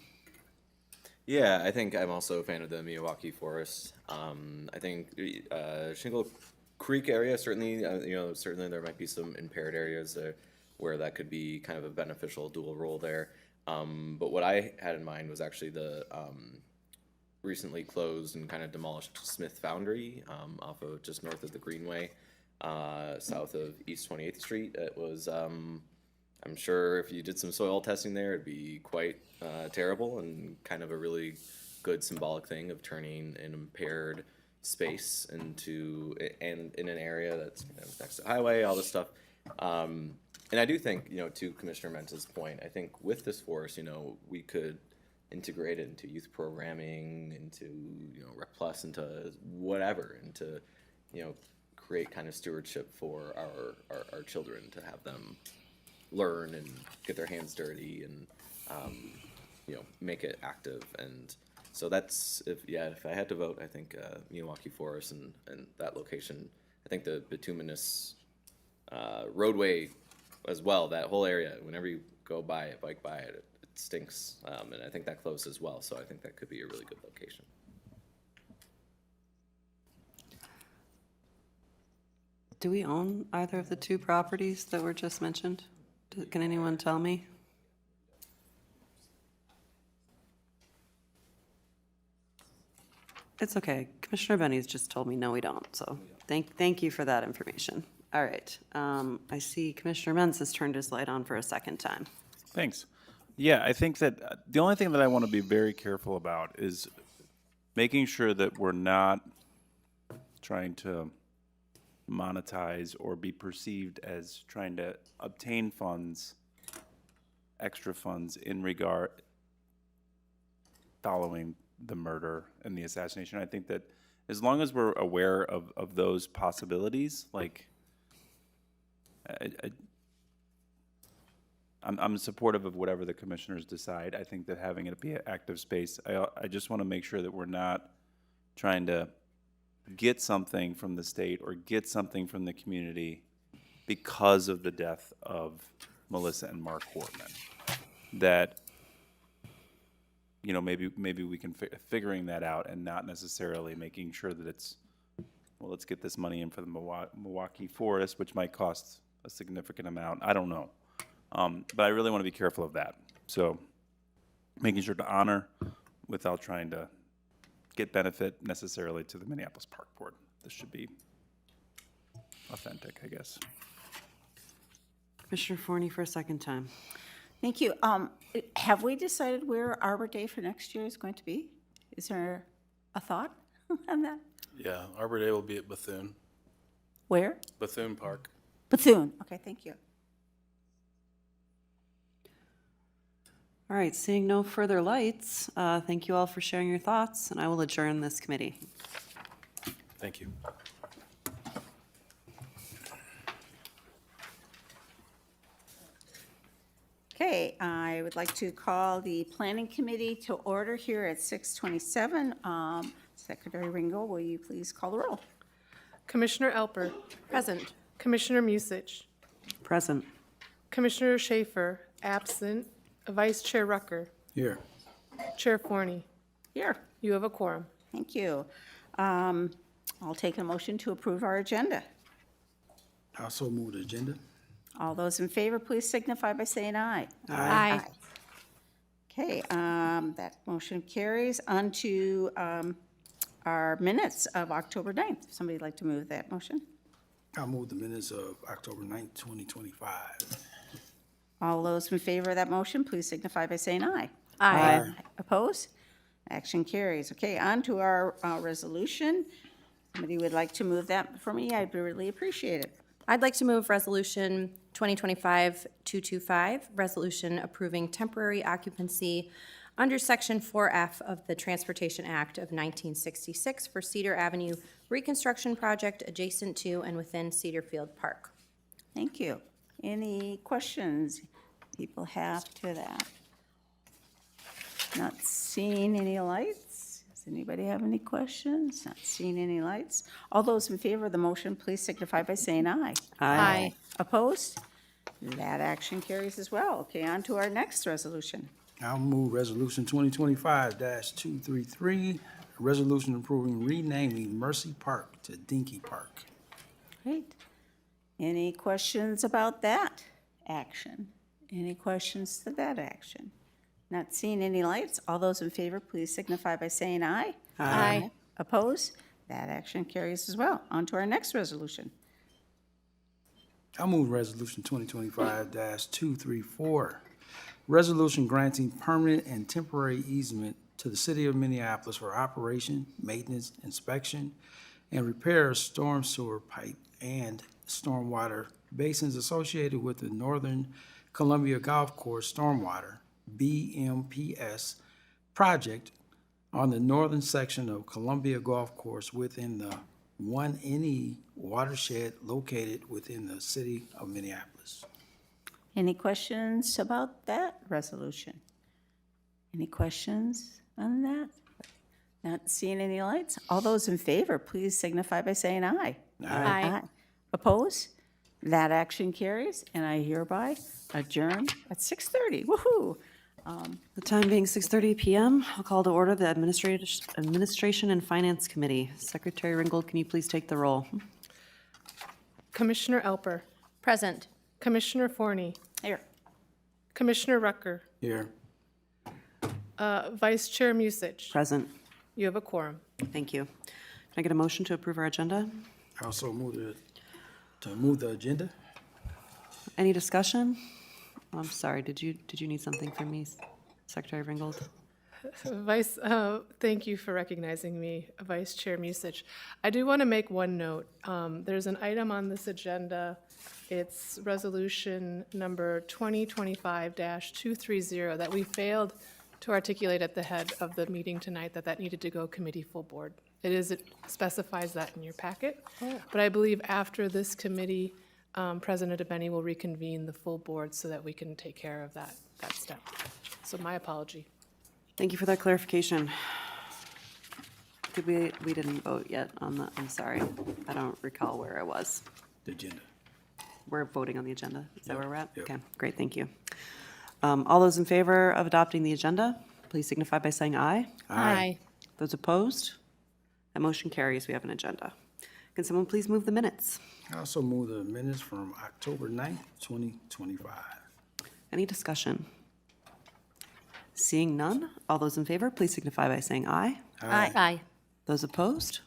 Yeah, I think I'm also a fan of the Miyawaki Forest. I think Shingle Creek area, certainly, you know, certainly there might be some impaired areas where that could be kind of a beneficial dual role there. But what I had in mind was actually the recently closed and kind of demolished Smith Foundry off of just north of the Greenway, south of East 28th Street. It was, I'm sure if you did some soil testing there, it'd be quite terrible, and kind of a really good symbolic thing of turning an impaired space into, and in an area that's, you know, next to the highway, all this stuff. And I do think, you know, to Commissioner Menta's point, I think with this forest, you know, we could integrate it into youth programming, into, you know, Rec Plus, into whatever, into, you know, create kind of stewardship for our children, to have them learn and get their hands dirty and, you know, make it active. And so that's, if I had to vote, I think Miyawaki Forest and that location. I think the bituminous roadway as well, that whole area, whenever you go by it, bike by it, it stinks. And I think that close as well, so I think that could be a really good location. Do we own either of the two properties that were just mentioned? Can anyone tell me? It's okay. Commissioner Benny's just told me, no, we don't. So thank you for that information. All right. I see Commissioner Mentz has turned his light on for a second time. Thanks. Yeah, I think that the only thing that I want to be very careful about is making sure that we're not trying to monetize or be perceived as trying to obtain funds, extra funds in regard following the murder and the assassination. I think that as long as we're aware of those possibilities, like I'm supportive of whatever the commissioners decide. I think that having it be an active space, I just want to make sure that we're not trying to get something from the state or get something from the community because of the death of Melissa and Mark Hortman. That you know, maybe we can figuring that out and not necessarily making sure that it's, well, let's get this money in for the Milwaukee Forest, which might cost a significant amount. I don't know. But I really want to be careful of that. So making sure to honor without trying to get benefit necessarily to the Minneapolis Park Board. This should be authentic, I guess. Commissioner Forney for a second time. Thank you. Have we decided where Arbor Day for next year is going to be? Is there a thought on that? Yeah, Arbor Day will be at Bethune, Where? Bethune Park. Bethune. Okay, thank you. All right, seeing no further lights, thank you all for sharing your thoughts, and I will adjourn this committee. Thank you. Okay, I would like to call the Planning Committee to order here at 6:27. Secretary Ringel, will you please call the roll? Commissioner Alper. Present. Commissioner Musich. Present. Commissioner Schaefer, absent. Vice Chair Rucker. Here. Chair Forney. Here. You have a quorum. Thank you. I'll take a motion to approve our agenda. I also move the agenda. All those in favor, please signify by saying aye. Aye. Okay, that motion carries. On to our minutes of October 9th. If somebody'd like to move that motion. I'll move the minutes of October 9th, 2025. All those in favor of that motion, please signify by saying aye. Aye. Opposed? Action carries. Okay, on to our resolution. Somebody would like to move that for me, I'd really appreciate it. I'd like to move Resolution 2025-225, resolution approving temporary occupancy under Section 4F of the Transportation Act of 1966 for Cedar Avenue reconstruction project adjacent to and within Cedar Field Park. Thank you. Any questions people have to that? Not seeing any lights? Does anybody have any questions? Not seeing any lights? All those in favor of the motion, please signify by saying aye. Aye. Opposed? That action carries as well. Okay, on to our next resolution. I'll move Resolution 2025-233, a resolution approving renaming Mercy Park to Dinky Park. Great. Any questions about that action? Any questions to that action? Not seeing any lights. All those in favor, please signify by saying aye. Aye. Opposed? That action carries as well. On to our next resolution. I'll move Resolution 2025-234, resolution granting permanent and temporary easement to the City of Minneapolis for operation, maintenance, inspection, and repair of storm sewer pipe and stormwater basins associated with the Northern Columbia Golf Course Stormwater, BMPS, project on the northern section of Columbia Golf Course within the 1NE watershed located within the City of Minneapolis. Any questions about that resolution? Any questions on that? Not seeing any lights? All those in favor, please signify by saying aye. Aye. Opposed? That action carries, and I hereby adjourn at 6:30. Woo-hoo! The time being 6:30 PM, I'll call to order the Administration and Finance Committee. Secretary Ringgold, can you please take the roll? Commissioner Alper. Present. Commissioner Forney. Here. Commissioner Rucker. Here. Vice Chair Musich. Present. You have a quorum. Thank you. Can I get a motion to approve our agenda? I also move to move the agenda. Any discussion? I'm sorry, did you need something from me, Secretary Ringgold? Vice, thank you for recognizing me, Vice Chair Musich. I do want to make one note. There's an item on this agenda. It's resolution number 2025-230 that we failed to articulate at the head of the meeting tonight that needed to go committee full board. It specifies that in your packet, but I believe after this committee, President Abeni will reconvene the full board so that we can take care of that step. So my apology. Thank you for that clarification. We didn't vote yet on the, I'm sorry. I don't recall where I was. The agenda. We're voting on the agenda. Is that where we're at? Yep. Okay, great, thank you. All those in favor of adopting the agenda? please signify by saying aye. Aye. Those opposed? That motion carries. We have an agenda. Can someone please move the minutes? I also move the minutes from October 9th, 2025. Any discussion? Seeing none, all those in favor, please signify by saying aye. Aye. Those opposed?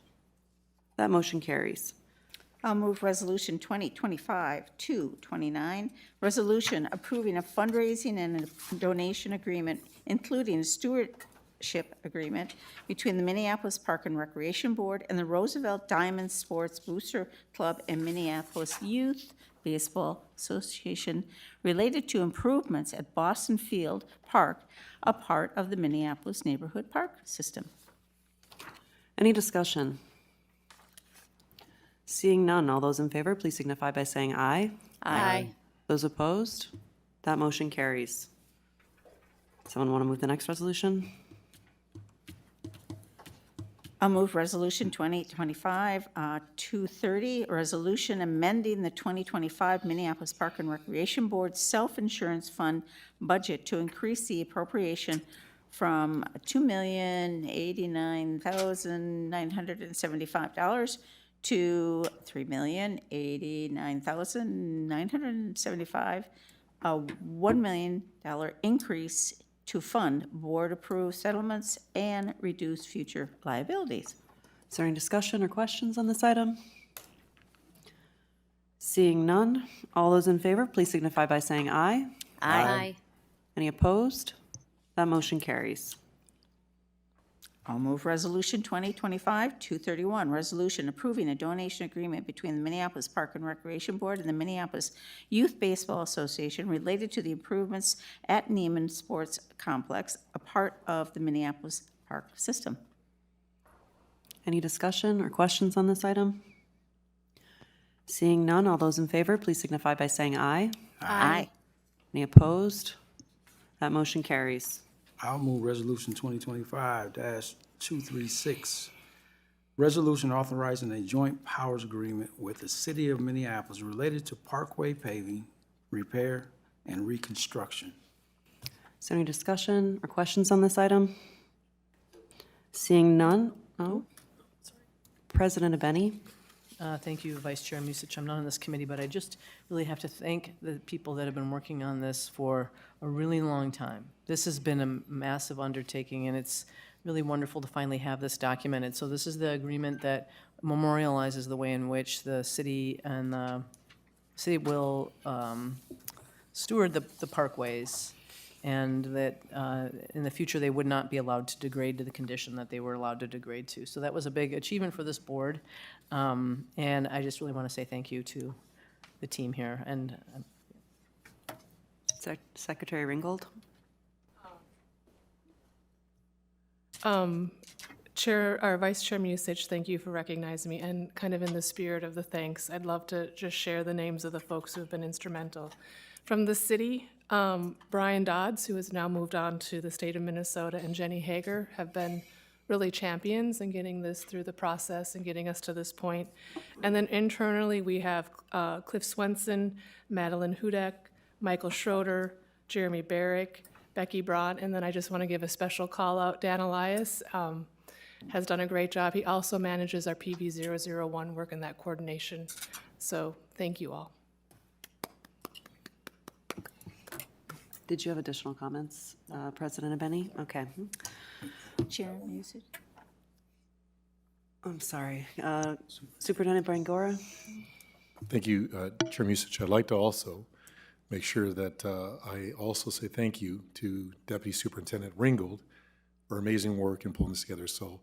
That motion carries. I'll move Resolution 2025-229, resolution approving a fundraising and a donation agreement, including a stewardship agreement between the Minneapolis Park and Recreation Board and the Roosevelt Diamond Sports Booster Club and Minneapolis Youth Baseball Association related to improvements at Boston Field Park, a part of the Minneapolis Neighborhood Park System. Any discussion? Seeing none, all those in favor, please signify by saying aye. Aye. Those opposed? That motion carries. Someone want to move the next resolution? I'll move Resolution 2025-230, a resolution amending the 2025 Minneapolis Park and Recreation Board Self-Insurance Fund budget to increase the appropriation from $2,089,975 to $3,089,975, a $1 million increase to fund board-approved settlements and reduce future liabilities. Is there any discussion or questions on this item? Seeing none, all those in favor, please signify by saying aye. Aye. Any opposed? That motion carries. I'll move Resolution 2025-231, resolution approving a donation agreement between the Minneapolis Park and Recreation Board and the Minneapolis Youth Baseball Association related to the improvements at Neiman Sports Complex, a part of the Minneapolis Park System. Any discussion or questions on this item? Seeing none, all those in favor, please signify by saying aye. Aye. Any opposed? That motion carries. I'll move Resolution 2025-236, resolution authorizing a joint powers agreement with the City of Minneapolis related to parkway paving, repair, and reconstruction. Is there any discussion or questions on this item? Seeing none, President Abeni. Thank you, Vice Chair Musich. I'm not on this committee, but I just really have to thank the people that have been working on this for a really long time. This has been a massive undertaking, and it's really wonderful to finally have this documented. So this is the agreement that memorializes the way in which the city and the city will steward the parkways, and that in the future they would not be allowed to degrade to the condition that they were allowed to degrade to. So that was a big achievement for this board, and I just really want to say thank you to the team here. And Secretary Ringgold. Chair, or Vice Chair Musich, thank you for recognizing me. And kind of in the spirit of the thanks, I'd love to just share the names of the folks who have been instrumental. From the city, Brian Dodds, who has now moved on to the state of Minnesota, and Jenny Hager have been really champions in getting this through the process and getting us to this point. And then internally, we have Cliff Swenson, Madeline Hudak, Michael Schroeder, Jeremy Barrick, Becky Broad, and then I just want to give a special call out. Dan Elias has done a great job. He also manages our PB001 work in that coordination. So thank you all. Did you have additional comments, President Abeni? Okay. Chair Musich. I'm sorry. Superintendent Bangora? Thank you, Chair Musich. I'd like to also make sure that I also say thank you to Deputy Superintendent Ringgold for amazing work in pulling this together. So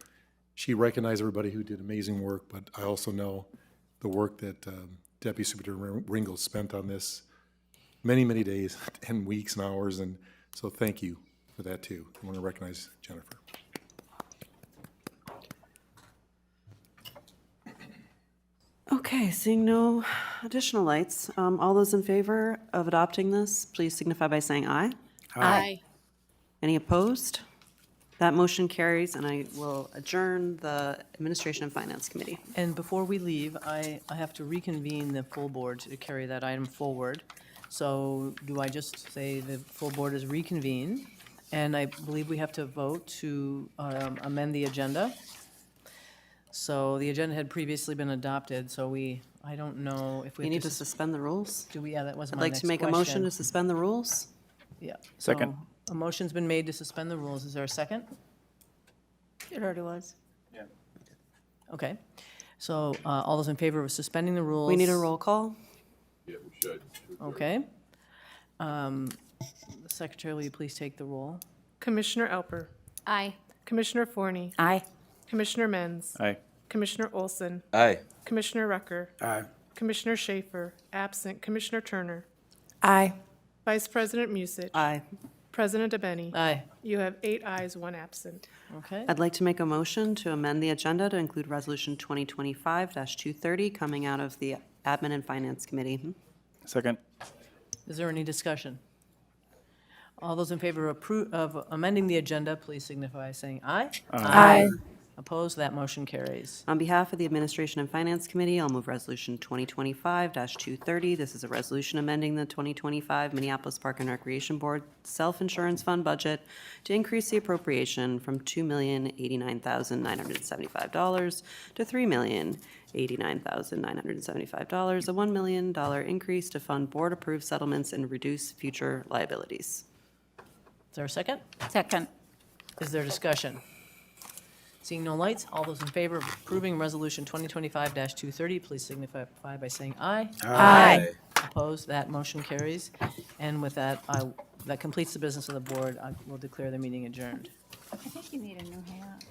she recognized everybody who did amazing work, but I also know the work that Deputy Superintendent Ringgold spent on this many, many days and weeks and hours, and so thank you for that too. I want to recognize Jennifer. Okay, seeing no additional lights, all those in favor of adopting this, please signify by saying aye. Aye. Any opposed? That motion carries, and I will adjourn the Administration and Finance Committee. And before we leave, I have to reconvene the full board to carry that item forward. So do I just say the full board is reconvened? And I believe we have to vote to amend the agenda. So the agenda had previously been adopted, so I don't know if we We have need to to. suspend the rules. Do we, yeah, that was I'd my like next to make a motion question. to suspend the rules. Yeah. Second. So a motion's been made to suspend the rules. Is there a second? It already was. Okay. So all those in favor of suspending the rules? We need a roll call. Yeah, we should. Okay. Secretary, will you please take the roll? Commissioner Alper, Aye. Commissioner Forney, Aye. Commissioner Menz, Aye. Commissioner Olson, Aye. Commissioner Rucker, Aye. Commissioner Schaefer, absent, Commissioner Turner, Aye. Vice President Musich, Aye. President DeBenny. Aye. You have 8 ayes, 1 absent. Okay. I'd like to make a motion to amend the agenda to include Resolution 2025-230 coming out of the Admin and Finance Committee. Second. Is there any discussion? All those in favor of amending the agenda, please signify by saying aye. Aye. Opposed? That motion carries. On behalf of the Administration and Finance Committee, I'll move Resolution 2025-230. This is a resolution amending the 2025 Minneapolis Park and Recreation Board Self-Insurance Fund budget to increase the appropriation from $2,089,975 to $3,089,975, a $1 million increase to fund board-approved settlements and reduce future liabilities. Is there a second? Second. Is there discussion? Seeing no lights, all those in favor of approving Resolution 2025-230, please signify by saying aye. Aye. Opposed? That motion carries. And with that, that completes the business of the board. I will declare the meeting adjourned. I think you need a new hat.